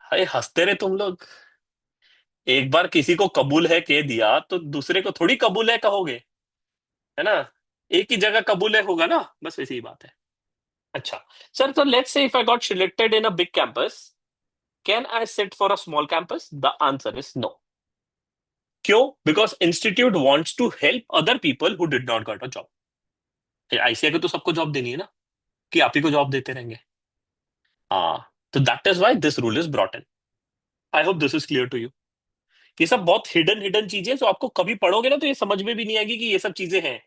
हाय हंसते रहे तुम लोग। एक बार किसी को कबूल है कह दिया तो दूसरे को थोड़ी कबूल है कहोगे, है ना। एक ही जगह कबूल है होगा ना, बस वैसी ही बात है। अच्छा सर, तो let's say if I got selected in a big campus, can I sit for a small campus? The answer is no. क्यों? Because institute wants to help other people who did not get a job. ICI को तो सबको job देनी है ना, कि आप ही को जॉब देते रहेंगे। हाँ, तो that is why this rule is brought in. I hope this is clear to you. ये सब बहुत हिडन हिडन चीजें, जो आपको कभी पढ़ोगे ना तो ये समझ में भी नहीं आएगी कि ये सब चीजें हैं।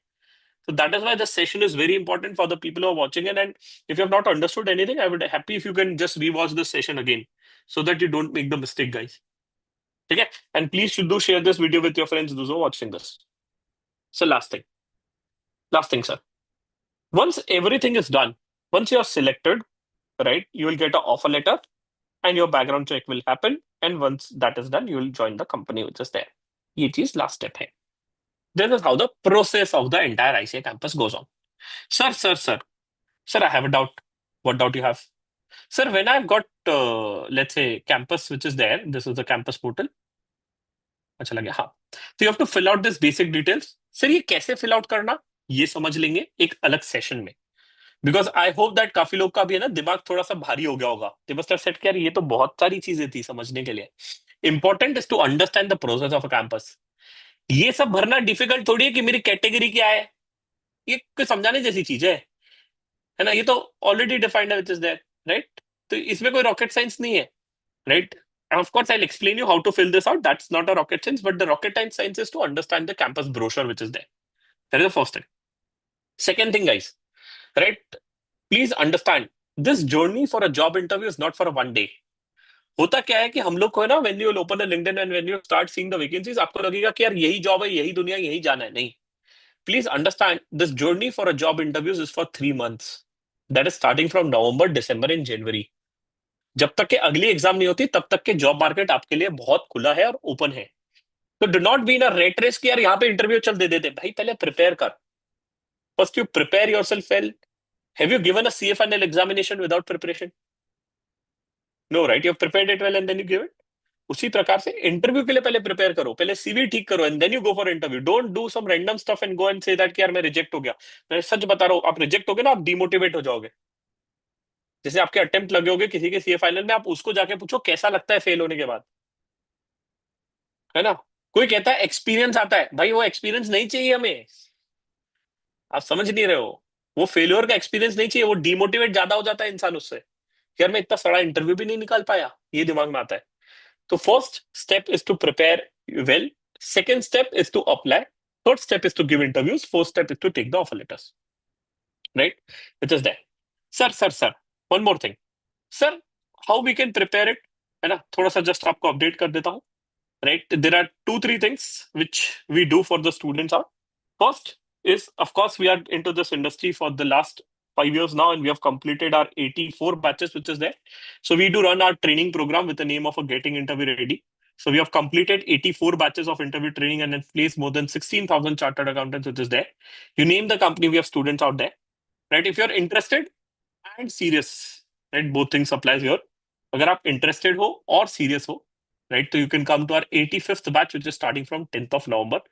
So that is why the session is very important for the people who are watching it. And if you have not understood anything, I would be happy if you can just rewatch this session again so that you don't make the mistake, guys. Okay? And please should do share this video with your friends, those who are watching this. So last thing, sir. Once everything is done, once you are selected, right, you will get an offer letter and your background check will happen. And once that is done, you will join the company which is there. ये चीज last step है. This is how the process of the entire ICA campus goes on. Sir, I have a doubt. What doubt you have? Sir, when I've got, let's say, campus which is there, this is the campus portal. अच्छा लगे, हाँ। तो you have to fill out this basic details. Sir ये कैसे fill out करना, ये समझ लेंगे एक अलग सेशन में। बिकॉज आई होप दैट काफी लोग का भी है ना दिमाग थोड़ा सा भारी हो गया होगा। दे मस्ट हैव सेड कि यार ये तो बहुत सारी चीजें थी समझने के लिए। Important is to understand the process of a campus. ये सब भरना डिफिकल्ट थोड़ी है कि मेरी कैटेगरी क्या है, ये कोई समझाने जैसी चीज है ना। ये तो ऑलरेडी डिफाइंड है विच इज देयर, राइट। तो इसमें कोई रॉकेट साइंस नहीं है, right? And of course, I'll explain you how to fill this out. That's not a rocket science, but the rocket science is to understand the campus brochure which is there. That is the first thing. Second thing, guys, right? Please understand this journey for a job interview is not for a one day. होता क्या है कि हम लोग को है ना, when you will open a LinkedIn and when you start seeing the vacancies, आपको लगेगा कि यार यही जॉब है, यही दुनिया, यही जाना है। नहीं, please understand this journey for a job interviews is for 3 months. That is starting from November, December, and January. जब तक के अगली एग्जाम नहीं होती तब तक के जॉब मार्केट आपके लिए बहुत खुला है और ओपन है। तो do not be in a rat race कि यार यहाँ पे इंटरव्यू चल दे देते भाई, पहले प्रिपेयर कर। First you prepare yourself well. Have you given a CFNL examination without preparation? No, right, you have prepared it well and then you give it. उसी प्रकार से इंटरव्यू के लिए पहले प्रिपेयर करो, पहले सीवी ठीक करो and then you go for interview. Don't do some random stuff and go and say that कि यार मैं रिजेक्ट हो गया। मैं सच बता रहा हूँ, आप रिजेक्ट हो गए ना, आप डिमोटिवेट हो जाओगे। जैसे आपके अटेम्प्ट लगे होगे किसी के सीए फाइनल में, आप उसको जाके पूछो कैसा लगता है फेल होने के बाद। है ना? कोई कहता है एक्सपीरियंस आता है, भाई वो एक्सपीरियंस नहीं चाहिए हमें, आप समझ नहीं रहे हो। वो फेल्योर का एक्सपीरियंस नहीं चाहिए, वो डिमोटिवेट ज्यादा हो जाता है इंसान उससे। यार मैं इतना सड़ा इंटरव्यू भी नहीं निकाल पाया, ये दिमाग में आता है। तो first step is to prepare well, second step is to apply, third step is to give interviews, fourth step is to take the offer letters, right? It is that. Sir one more thing sir, how we can prepare it, है ना? थोड़ा सा just आपको update कर देता हूँ, right? There are two three things which we do for the students are, first is of course we are into this industry for the last 5 years now, and we have completed our 84 batches which is there. So we do run our training program with the name of a getting interview ready. So we have completed 84 batches of interview training and have placed more than 16,000 chartered accountants which is there. You name the company, we have students out there, right? If you're interested and serious, right, both things applies here. अगर आप interested हो और serious हो, right, तो you can come to our 85th batch which is starting from 10th of November,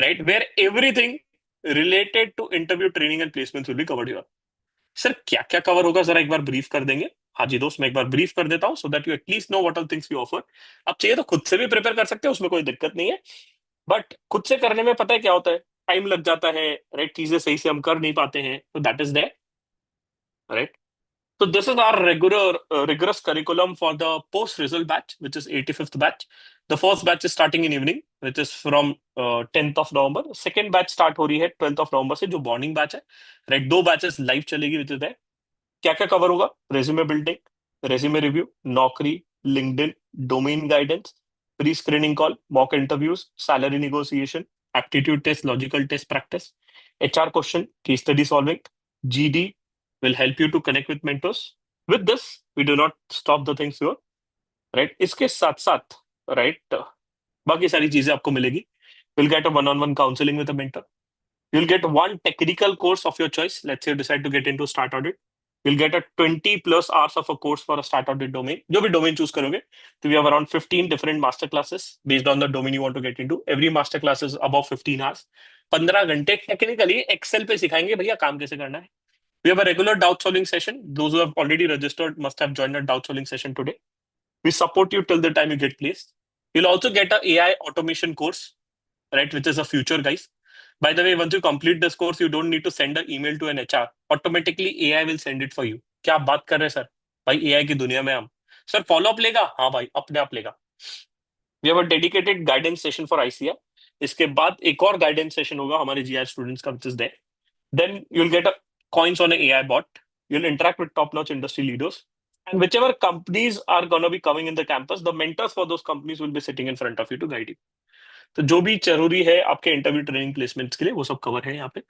right, where everything related to interview training and placements will be covered here. Sir क्या क्या cover होगा जरा एक बार brief कर देंगे? हाँ जी दोस्त, मैं एक बार ब्रीफ कर देता हूँ so that you at least know what are things we offer. आप चाहिए तो खुद से भी प्रिपेयर कर सकते हैं, उसमें कोई दिक्कत नहीं है, बट खुद से करने में पता है क्या होता है, टाइम लग जाता है, राइट? चीजें सही से हम कर नहीं पाते हैं, तो that is that, right? So this is our rigorous curriculum for the post-result batch, which is 85th batch. The first batch is starting in evening, which is from 10th of November. Second batch start हो रही है 12th of November से, जो bonding batch है, right? 2 batches live चलेगी which is है। क्या क्या कवर होगा? Resume building, resume review, Naukri, LinkedIn, domain guidance, pre screening call, mock interviews, salary negotiation, aptitude test, logical test practice, HR question, case study solving, GD will help you to connect with mentors. With this, we do not stop the things here, right? इसके साथ साथ, right, बाकी सारी चीजें आपको मिलेगी। You'll get a one-on-one counseling with a mentor. You'll get one technical course of your choice. Let's say you decide to get into start audit. You'll get a 20 plus hours of a course for a start audit domain. जो भी domain choose करोगे, तो we have around 15 different master classes based on the domain you want to get into. Every master class is above 15 hours. 15 घंटे technically Excel पे सिखाएंगे भैया काम कैसे करना है। We have a regular doubt solving session. Those who have already registered must have joined a doubt solving session today. We support you till the time you get placed. You'll also get a AI automation course, right, which is a future, guys. By the way, once you complete this course, you don't need to send an email to an HR. Automatically, AI will send it for you. क्या आप बात कर रहे हैं sir? भाई AI की दुनिया में हम सर फॉलो अप लेगा, हाँ भाई अपने आप लेगा। We have a dedicated guidance session for ICA. इसके बाद एक और guidance session होगा हमारे GI students का, which is there. Then you'll get a coins on an AI bot. You'll interact with top-notch industry leaders. And whichever companies are going to be coming in the campus, the mentors for those companies will be sitting in front of you to guide you. तो जो भी जरूरी है आपके interview training placements के लिए वो सब कवर है यहाँ पे,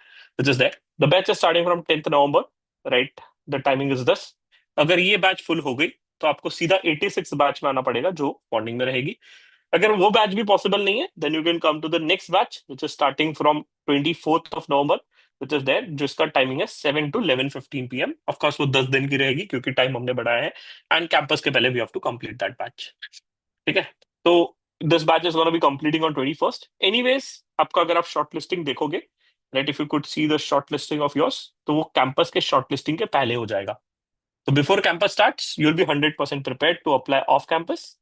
which is that. The batch is starting from 10th November, right? The timing is 10। अगर ये बैच फुल हो गई तो आपको सीधा 86 बैच में आना पड़ेगा जो मॉर्निंग में रहेगी। अगर वो बैच भी पॉसिबल नहीं है, then you can come to the next batch which is starting from 24th of November, which is there, जिसका टाइमिंग है 7 to 11:15 PM। ऑफकोर्स वो 10 दिन की रहेगी क्योंकि टाइम हमने बढ़ाया है, एंड कैंपस के पहले we have to complete that batch, ठीक है? तो this batch is gonna be completing on 21st। Anyways, आपका अगर आप शॉर्ट लिस्टिंग देखोगे, right, if you could see the short listing of yours, तो वो कैंपस के शॉर्ट लिस्टिंग के पहले हो जाएगा। तो before campus starts you will be 100% prepared to apply off campus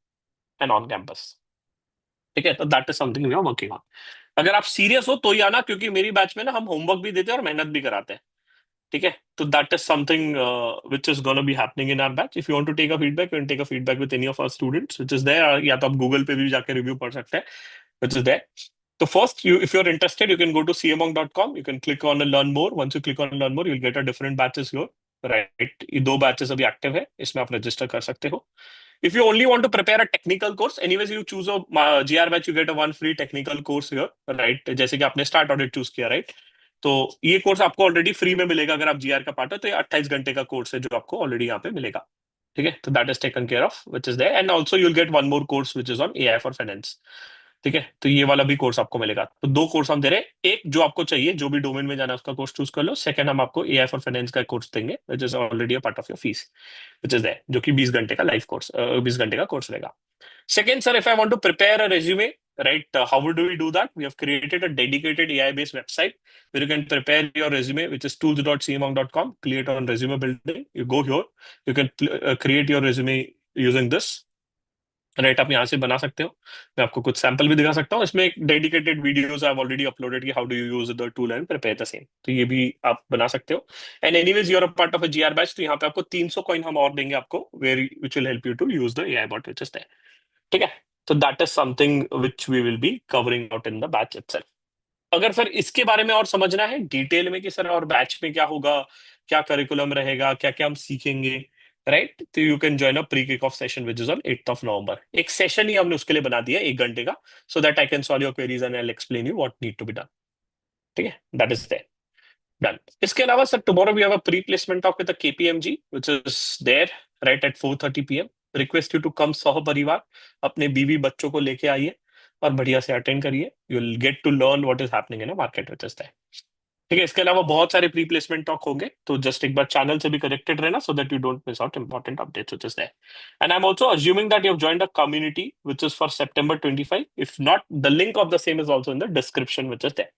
and on campus, ठीक है? तो that is something we are working on. अगर आप सीरियस हो तो ही आना, क्योंकि मेरी बैच में ना हम होमवर्क भी देते हैं और मेहनत भी कराते हैं, ठीक है? तो that is something which is gonna be happening in our batch. If you want to take a feedback, you can take a feedback with any of our students which is there, या तो आप Google पे भी जाके review पढ़ सकते हैं, which is there. So first, if you're interested, you can go to cmonk.com. You can click on learn more. Once you click on learn more, you'll get a different batches here. Right? ये 2 batches अभी active है, इसमें आप register कर सकते हो। If you only want to prepare a technical course, anyways, you choose a GR batch, you get a one free technical course here, right? जैसे कि आपने स्टार्ट ऑडिट चूज किया, राइट? तो ये कोर्स आपको ऑलरेडी फ्री में मिलेगा अगर आप जीआर का पार्ट हो, तो ये 28 घंटे का कोर्स है जो आपको ऑलरेडी यहाँ पे मिलेगा, ठीक है? तो that is taken care of, which is there. And also you'll get one more course which is on AI for finance, ठीक है? तो ये वाला भी कोर्स आपको मिलेगा। तो 2 कोर्स हम दे रहे हैं, एक जो आपको चाहिए, जो भी डोमेन में जाना है उसका कोर्स चूज कर लो। सेकंड, हम आपको एआई फॉर फाइनेंस का कोर्स देंगे which is already a part of your fees, which is there, जो कि 20 घंटे का लाइव कोर्स, 20 घंटे का कोर्स रहेगा। Second, sir, if I want to prepare a resume, right, how do we do that? We have created a dedicated AI-based website where you can prepare your resume, which is tools.cmonk.com. Click on resume building. You go here. You can create your resume using this. Right, आप यहाँ से बना सकते हो। मैं आपको कुछ sample भी दिखा सकता हूँ, इसमें एक dedicated videos I have already uploaded कि how do you use the tool and prepare the same, तो ये भी आप बना सकते हो। And anyways you are a part of a GR batch, तो यहाँ पे आपको 300 कॉइन हम और देंगे आपको, where which will help you to use the AI bot which is there. ठीक है, तो that is something which we will be covering out in the batch itself. अगर सर इसके बारे में और समझना है डिटेल में कि सर और बैच में क्या होगा, क्या करिकुलम रहेगा, क्या क्या हम सीखेंगे, राइट, तो you can join a pre kick off session which is on 8th of November. एक सेशन ही हमने उसके लिए बना दिया 1 घंटे का, so that I can solve your queries and I explain you what need to be done. ठीक है, दैट इज देयर, डन। इसके अलावा sir tomorrow we have a pre placement talk with the KPMG which is there right at 4:30 PM। Request you to come सह परिवार, अपने बीवी बच्चों को लेके आइए और बढ़िया से अटेंड करिए, you will get to learn what is happening in a market which is there. ठीक है, इसके अलावा बहुत सारे प्री प्लेसमेंट टॉक होंगे, तो जस्ट एक बार चैनल से भी कनेक्टेड रहना so that you don't miss out important updates which is there. And I am also assuming that you have joined a community which is for September 25। If not, the link of the same is also in the description which is there.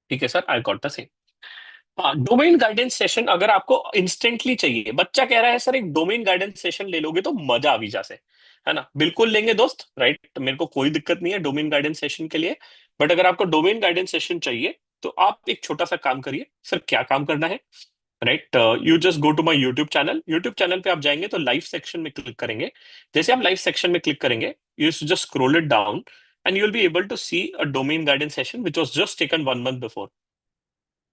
ठीक है sir, I got the same. हाँ, domain guidance session अगर आपको instantly चाहिए, बच्चा कह रहा है सर एक डोमेन गाइडेंस सेशन ले लोगे तो मजा आ वीजा से, है ना, बिल्कुल लेंगे दोस्त, राइट, मेरे को कोई दिक्कत नहीं है डोमेन गाइडेंस सेशन के लिए। बट अगर आपको डोमेन गाइडेंस सेशन चाहिए तो आप एक छोटा सा काम करिए। सर क्या काम करना है, right, you just go to my YouTube channel. YouTube channel पे आप जाएंगे तो लाइव सेक्शन में क्लिक करेंगे। जैसे आप लाइव सेक्शन में क्लिक करेंगे, you just scroll it down and you will be able to see a domain guidance session which was just taken 1 month before.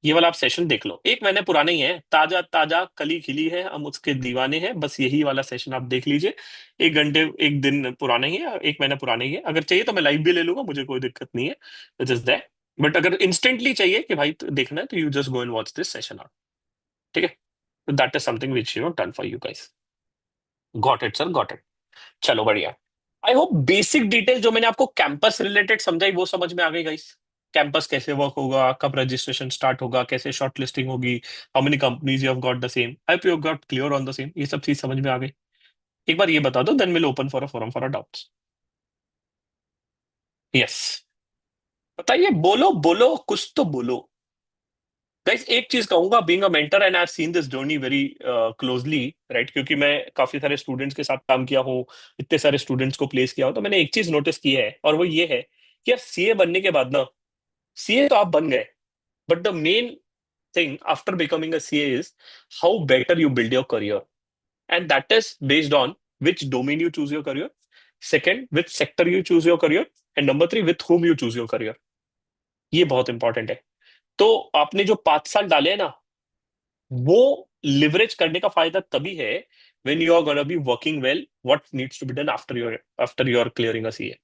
ये वाला आप सेशन देख लो, 1 महीने पुराना ही है, ताजा ताजा कली खिली है, हम उसके दीवाने हैं, बस यही वाला सेशन आप देख लीजिए। 1 घंटे 1 दिन पुराना ही है, 1 महीना पुराना ही है। अगर चाहिए तो मैं लाइव भी ले लूंगा, मुझे कोई दिक्कत नहीं है, इट इज दैट। बट अगर इंस्टेंटली चाहिए कि भाई देखना है तो you just go and watch this session out. ठीक है, तो that is something which you done for you guys. Got it sir, got it. चलो बढ़िया। आई होप बेसिक डिटेल जो मैंने आपको कैंपस रिलेटेड समझाई वो समझ में आ गई गाइस। कैंपस कैसे वर्क होगा, कब रजिस्ट्रेशन स्टार्ट होगा, कैसे शॉर्ट लिस्टिंग होगी, how many companies you have got the same, I hope you got clear on the same, ये सब चीज समझ में आ गई। एक बार ये बता दो, then will open for a forum for a doubts. Yes, बताइए, बोलो बोलो, कुछ तो बोलो। गाइस एक चीज कहूंगा, being a mentor and I have seen this journey very closely, right, क्योंकि मैं काफी सारे स्टूडेंट्स के साथ काम किया हूँ, इतने सारे स्टूडेंट्स को प्लेस किया हूँ, तो मैंने एक चीज नोटिस की है और वो ये है कि यार सीए बनने के बाद ना, सीए तो आप बन गए, but the main thing after becoming a CA is how better you build your career. And that is based on which domain you choose your career. Second, which sector you choose your career. And number three, with whom you choose your career. ये बहुत important है। तो आपने जो 5 साल डाले हैं ना, वो लिवरेज करने का फायदा तभी है when you are gonna be working well what needs to be done after you are clearing a CA।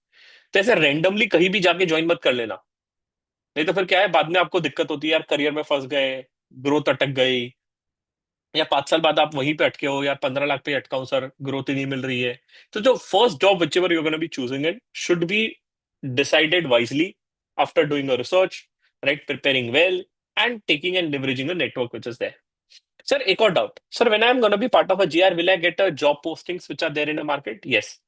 तो ऐसे रैंडमली कहीं भी जाके ज्वाइन मत कर लेना, नहीं तो फिर क्या है, बाद में आपको दिक्कत होती है यार, करियर में फंस गए, ग्रोथ अटक गई, या 5 साल बाद आप वहीं पे अटके हो, यार 15 लाख पे अटका हूं सर, ग्रोथ ही नहीं मिल रही है। तो जो first job which ever you gonna be choosing it should be decided wisely after doing a research, right, preparing well and taking and leveraging a network which is there. Sir एक और doubt, sir when I am gonna be part of a GR will I get a job postings which are there in a market? Yes.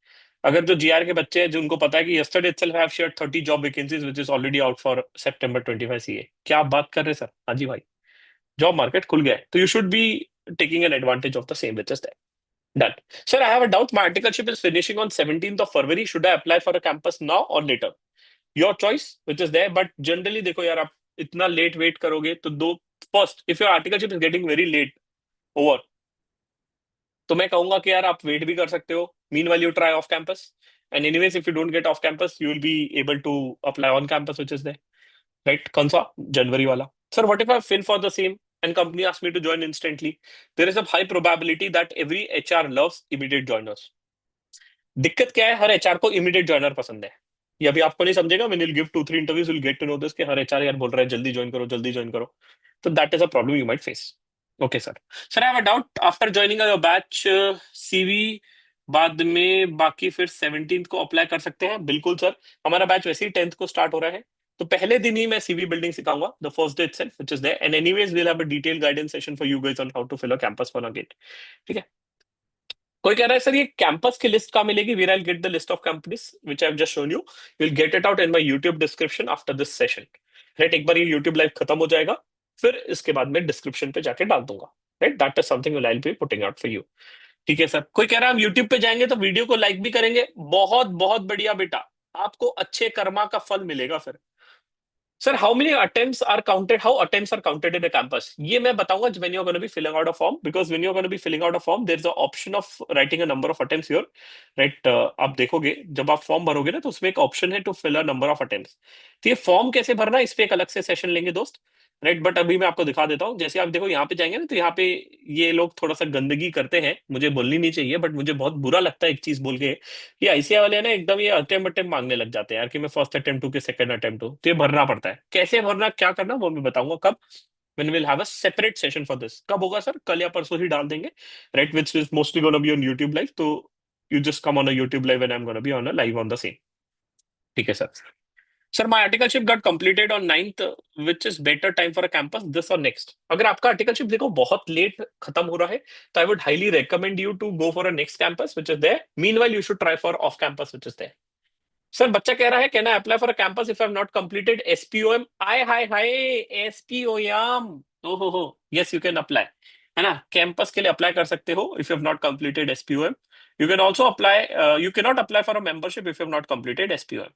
अगर जो GR के बच्चे हैं जिनको पता है कि yesterday itself I have shared 30 job vacancies which is already out for September 25 CA, क्या आप बात कर रहे हैं सर? हाँ जी भाई, जॉब मार्केट खुल गया है, तो you should be taking an advantage of the same which is there. Done. Sir, I have a doubt. My articleship is finishing on 17th of February. Should I apply for a campus now or later? Your choice, which is there. But generally, देखो यार, आप इतना late wait करोगे तो दो, first if your articleship is getting very late over, तो मैं कहूंगा कि यार आप वेट भी कर सकते हो, mean while you try off campus, and anyways if you don't get off campus you will be able to apply on campus which is there, right, कौन सा, जनवरी वाला। Sir what if I fill for the same and company asks me to join instantly? There is a high probability that every HR loves immediate joiners. दिक्कत क्या है, हर HR को immediate joiner पसंद है। ये अभी आपको नहीं समझेगा, when you give 2-3 interviews will get to know this कि हर एचआर यार बोल रहा है जल्दी ज्वाइन करो, जल्दी ज्वाइन करो। तो that is a problem you might face. Okay sir. Sir I have a doubt, after joining your batch CV बाद में बाकी फिर 17th को अप्लाई कर सकते हैं? बिल्कुल सर, हमारा बैच वैसे ही 10th को स्टार्ट हो रहा है, तो पहले दिन ही मैं सीवी बिल्डिंग सिखाऊंगा, the first day itself which is there, and anyways we'll have a detail guidance session for you guys on how to fill a campus for a get. ठीक है, कोई कह रहा है सर ये कैंपस की list कहाँ मिलेगी? Where I will get the list of companies which I have just shown you, you will get it out in my YouTube description after this session. Right, एक बार ये यूट्यूब लाइव खत्म हो जाएगा, फिर इसके बाद मैं डिस्क्रिप्शन पे जाके डाल दूंगा। Right, that is something I will be putting out for you. ठीक है सर। कोई कह रहा है हम यूट्यूब पे जाएंगे तो वीडियो को लाइक भी करेंगे, बहुत बहुत बढ़िया बेटा, आपको अच्छे कर्मा का फल मिलेगा फिर। Sir how many attempts are counted, how attempts are counted in a campus, ये मैं बताऊंगा when you are gonna be filling out a form, because when you are gonna be filling out a form there is a option of writing a number of attempts here, right. आप देखोगे जब आप form भरोगे ना, तो उसमें एक option है to fill a number of attempts. तो ये फॉर्म कैसे भरना है, इस पे एक अलग से सेशन लेंगे दोस्त, राइट। बट अभी मैं आपको दिखा देता हूँ। जैसे आप देखो यहाँ पे जाएंगे ना, तो यहाँ पे ये लोग थोड़ा सा गंदगी करते हैं, मुझे बोलनी नहीं चाहिए बट मुझे बहुत बुरा लगता है एक चीज बोल के। ये आईसीआई वाले हैं ना, एकदम ये अटेम्प्ट अटेम्प्ट मांगने लग जाते हैं यार, कि मैं फर्स्ट अटेम्प्ट हूँ कि सेकंड अटेम्प्ट हूँ। तो ये भरना पड़ता है, कैसे भरना क्या करना वो मैं बताऊंगा कब, when we'll have a separate session for this। कब होगा सर, कल या परसों ही डाल देंगे, right, which is mostly gonna be on YouTube live। तो you just come on a YouTube live and I'm gonna be on a live on the same। ठीक है sir. Sir my articleship got completed on 9th, which is better time for a campus, this और next. अगर आपका articleship देखो बहुत late खत्म हो रहा है, तो I would highly recommend you to go for a next campus which is there, meanwhile you should try for off campus which is there. Sir बच्चा कह रहा है, can I apply for a campus if I have not completed SPOM, आय हाय हाय, SPOM, हो yes you can apply, है ना, कैंपस के लिए अप्लाई कर सकते हो if you have not completed SPOM. You can also apply, you can not apply for a membership if you have not completed SPOM.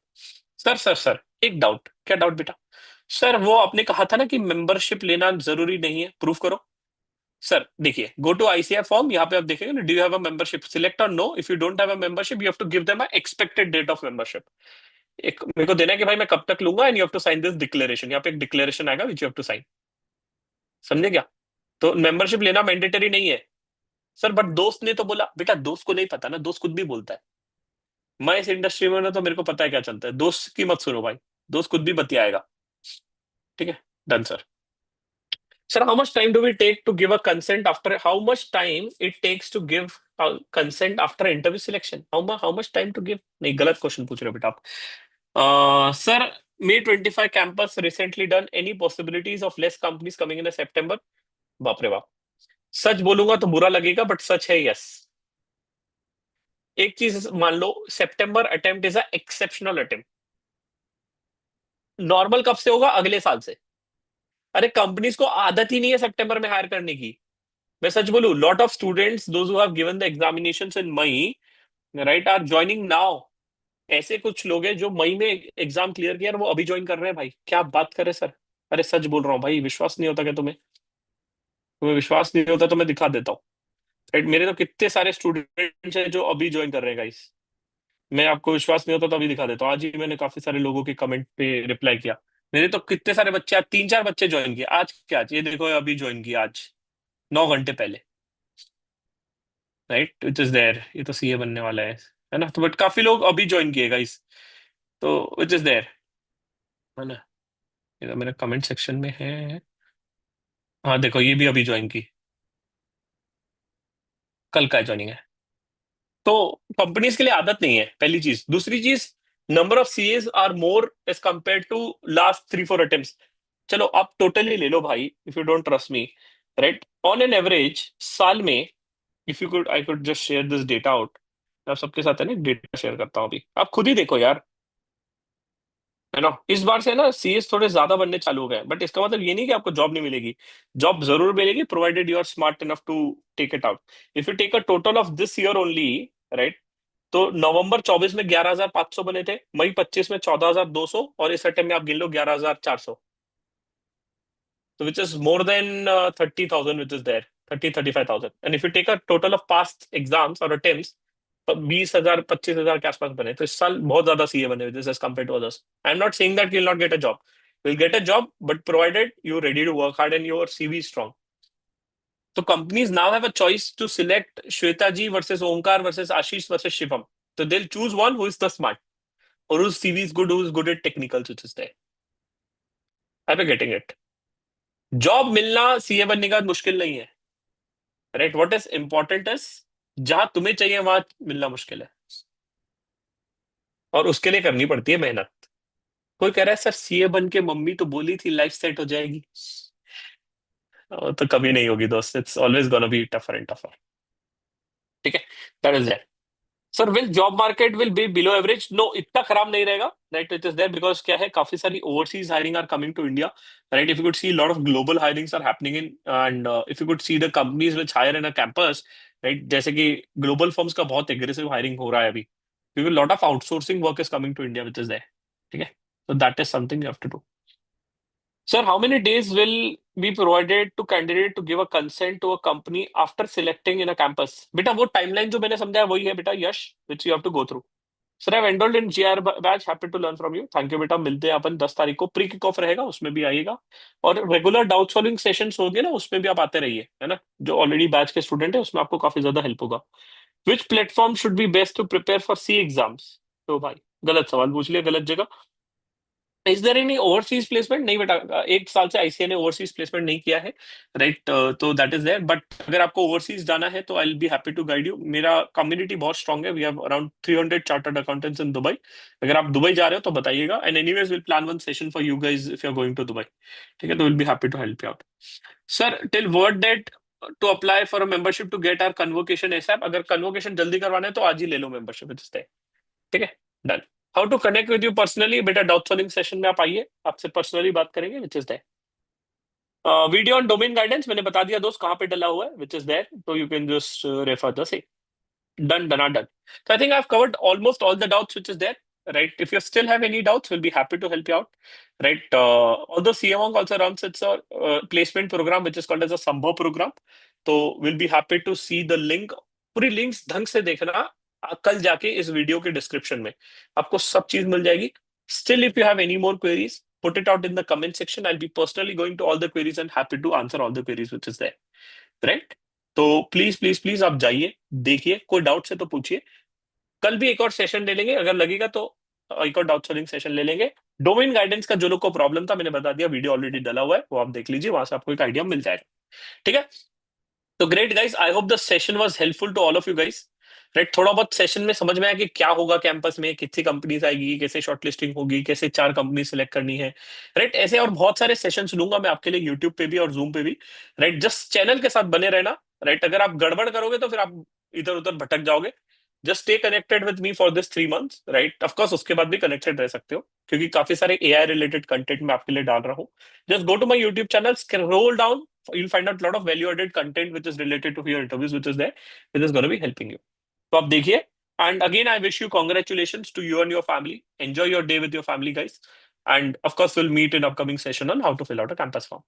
Sir एक doubt, क्या doubt बेटा? सर वो आपने कहा था ना कि मेंबरशिप लेना जरूरी नहीं है, प्रूफ करो। सर देखिए, गो टू आईसीआई फॉर्म, यहाँ पे आप देखेंगे ना, do you have a membership, select और no, if you don't have a membership you have to give them a expected date of membership. एक मेरे को देना है कि भाई मैं कब तक लूंगा, and you have to sign this declaration, यहाँ पे एक डिक्लेरेशन आएगा which you have to sign, समझे क्या? तो मेंबरशिप लेना मैंडेटरी नहीं है। सर बट दोस्त ने तो बोला, बेटा दोस्त को नहीं पता ना, दोस्त खुद भी बोलता है। मैं इस इंडस्ट्री में हूं ना, तो मेरे को पता है क्या चलता है, दोस्त की मत सुनो भाई, दोस्त खुद भी बतियाएगा। ठीक है, done sir. Sir, how much time do we take to give a consent after? How much time it takes to give a consent after interview selection? How much time to give? नहीं, गलत question पूछ रहे हो बेटा आप। Sir, May 25 campus recently done. Any possibilities of less companies coming in a September? बाप रे बाप, सच बोलूंगा तो बुरा लगेगा बट सच है, यस। एक चीज मान लो, September attempt is a exceptional attempt, normal कब से होगा, अगले साल से। अरे कंपनीज को आदत ही नहीं है सितंबर में हायर करने की। मैं सच बोलूं, lot of students those who have given the examinations in May, right, are joining now. ऐसे कुछ लोग हैं जो मई में एग्जाम क्लियर किया और वो अभी ज्वाइन कर रहे हैं, भाई क्या बात कर रहे हैं सर। अरे सच बोल रहा हूँ भाई, विश्वास नहीं होता क्या तुम्हें? तुम्हें विश्वास नहीं होता तो मैं दिखा देता हूँ, राइट। मेरे तो कितने सारे स्टूडेंट्स हैं जो अभी ज्वाइन कर रहे हैं गाइस। मैं आपको विश्वास नहीं होता तो अभी दिखा देता हूँ, आज ही मैंने काफी सारे लोगों के कमेंट पे रिप्लाई किया। मेरे तो कितने सारे बच्चे, आज 3-4 बच्चे ज्वाइन किए, आज क्या, आज ये देखो अभी ज्वाइन किया, आज 9 घंटे पहले, राइट, विच इज देयर। ये तो सीए बनने वाला है ना, तो बट काफी लोग अभी ज्वाइन किए गाइस, तो विच इज देयर, है ना। ये तो मेरे कमेंट सेक्शन में है। हाँ देखो, ये भी अभी ज्वाइन की, कल का ज्वाइनिंग है। तो कंपनीज के लिए आदत नहीं है, पहली चीज। दूसरी चीज, number of CS are more as compare to last 3-4 attempts. चलो आप टोटली ले लो भाई, if you don't trust me, right, on an average साल में, if you could, I could just share this data out. आप सबके साथ है ना, डेटा शेयर करता हूँ अभी, आप खुद ही देखो यार, है ना। इस बार से ना सीएस थोड़े ज्यादा बनने चालू हो गए, बट इसका मतलब ये नहीं कि आपको जॉब नहीं मिलेगी, जॉब जरूर मिलेगी, provided you are smart enough to take it out. If you take a total of this year only, right, तो नवंबर 24 में 11,500 बने थे, मई 25 में 14,200, और इस अटेम्प्ट में आप गिन लो 11,400, तो which is more than 30,000 which is there, 35,000। And if you take a total of past exams और अटेम्प्ट्स, तो 20,000 25,000 के आसपास बने, तो इस साल बहुत ज्यादा सीए बने this age compare to others. I am not saying that you will not get a job, will get a job, but provided you ready to work hard and your CV strong. तो companies now have a choice to select Shweta ji versus Omkar versus Ashish versus Shivam, तो they choose one who is the smart, or whose CV is good, who is good at technicals, which is there. Are you getting it? Job मिलना CA बनने का मुश्किल नहीं है, right. What is important is, जहां तुम्हें चाहिए वहां मिलना मुश्किल है, और उसके लिए करनी पड़ती है मेहनत। कोई कह रहा है सर सीए बन के मम्मी तो बोली थी लाइफ सेट हो जाएगी, तो कभी नहीं होगी दोस्त, it's always gonna be tougher and tougher. ठीक है, that is that. Sir will job market will be below average, no इतना खराब नहीं रहेगा, right, it is there, because क्या है, काफी सारी overseas hiring are coming to India, right. If you could see lot of global hirings are happening in, and if you could see the companies which hire in a campus, right, जैसे कि global firms का बहुत aggressive hiring हो रहा है अभी, क्योंकि lot of outsourcing work is coming to India which is there. ठीक है, तो that is something you have to do. Sir, how many days will be provided to candidate to give a consent to a company after selecting in a campus? बेटा वो timeline जो मैंने समझाया वही है बेटा Yash, which you have to go through. Sir, I enrolled in GR batch, happy to learn from you. Thank you बेटा, मिलते हैं अपन 10 तारीख को, प्री किक ऑफ रहेगा, उसमें भी आइएगा। और रेगुलर डाउट सॉल्विंग सेशंस होंगे ना, उसमें भी आप आते रहिए, है ना, जो ऑलरेडी बैच के स्टूडेंट है उसमें आपको काफी ज्यादा हेल्प होगा। Which platform should be best to prepare for C exams? तो भाई गलत सवाल पूछ लिया, गलत जगह। Is there any overseas placement? नहीं बेटा, 1 साल से आईसीए ने ओवरसीज प्लेसमेंट नहीं किया है, राइट। तो दैट इज देयर, बट अगर आपको ओवरसीज जाना है तो I will be happy to guide you. मेरा कम्युनिटी बहुत स्ट्रांग है, we have around 300 chartered accountants in Dubai. अगर आप दुबई जा रहे हो तो बताइएगा, and anyways will plan one session for you guys if you are going to Dubai. ठीक है, तो will be happy to help you out. Sir, till what date to apply for a membership to get our convocation एसएप? अगर convocation जल्दी करवाना है तो आज ही ले लो मेंबरशिप, ठीक है, done. How to connect with you personally? बेटा डाउट सॉल्विंग सेशन में आप आइए, आपसे पर्सनली बात करेंगे, which is there. Video on domain guidance मैंने बता दिया दोस्त, कहाँ पे डला हुआ है, विच इज देयर, तो you can just refer the same. Done, done, are done. So I think I've covered almost all the doubts which is there, right? If you still have any doubts, we'll be happy to help you out, right? Although CMONG also runs its placement program, which is called as a Sambhav program. So we'll be happy to see the link. पूरी links ढंग से देखना, कल जाके इस video के description में आपको सब चीज मिल जाएगी। Still, if you have any more queries, put it out in the comment section. I'll be personally going to all the queries and happy to answer all the queries which is there, right? तो please please please आप जाइए, देखिए, कोई doubt है तो पूछिए। कल भी एक और सेशन ले लेंगे अगर लगेगा तो, एक और डाउट सॉल्विंग सेशन ले लेंगे। डोमेन गाइडेंस का जो लोग को प्रॉब्लम था मैंने बता दिया, वीडियो ऑलरेडी डला हुआ है, वो आप देख लीजिए, वहां से आपको एक आइडिया मिल जाएगा। ठीक है, तो great guys, I hope the session was helpful to all of you guys, right. थोड़ा बहुत सेशन में समझ में आया कि क्या होगा कैंपस में, कितनी कंपनीज आएगी, कैसे शॉर्टलिस्टिंग होगी, कैसे 4 कंपनी सिलेक्ट करनी है, राइट। ऐसे और बहुत सारे सेशंस लूंगा मैं आपके लिए यूट्यूब पे भी और जूम पे भी, राइट। जस्ट चैनल के साथ बने रहना, राइट। अगर आप गड़बड़ करोगे तो फिर आप इधर उधर भटक जाओगे। Just stay connected with me for this 3 months, right. Of course उसके बाद भी कनेक्टेड रह सकते हो, क्योंकि काफी सारे एआई रिलेटेड कंटेंट मैं आपके लिए डाल रहा हूँ। Just go to my YouTube channel, scroll down, you'll find out a lot of value-added content which is related to your interviews, which is there, which is going to be helping you. तो आप देखिए, and again I wish you congratulations to you and your family. Enjoy your day with your family, guys. And of course, we'll meet in upcoming session on how to fill out a campus form.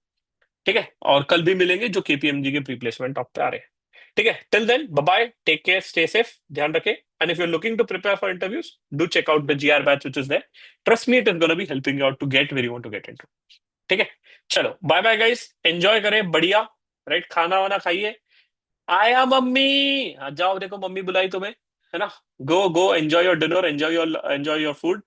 ठीक है, और कल भी मिलेंगे जो KPMG के pre placement top पे आ रहे हैं। ठीक है, till then bye bye, take care, stay safe, ध्यान रखें। And if you are looking to prepare for interviews, do check out the GR batch which is there. Trust me, it is gonna be helping you out to get where you want to get into. ठीक है, चलो bye bye guys, enjoy करें बढ़िया, right. खाना वाना खाइए। आया mummy, हाँ जाओ, देखो मम्मी बुलाई तुम्हें, है ना। Go go, enjoy your dinner, enjoy your food,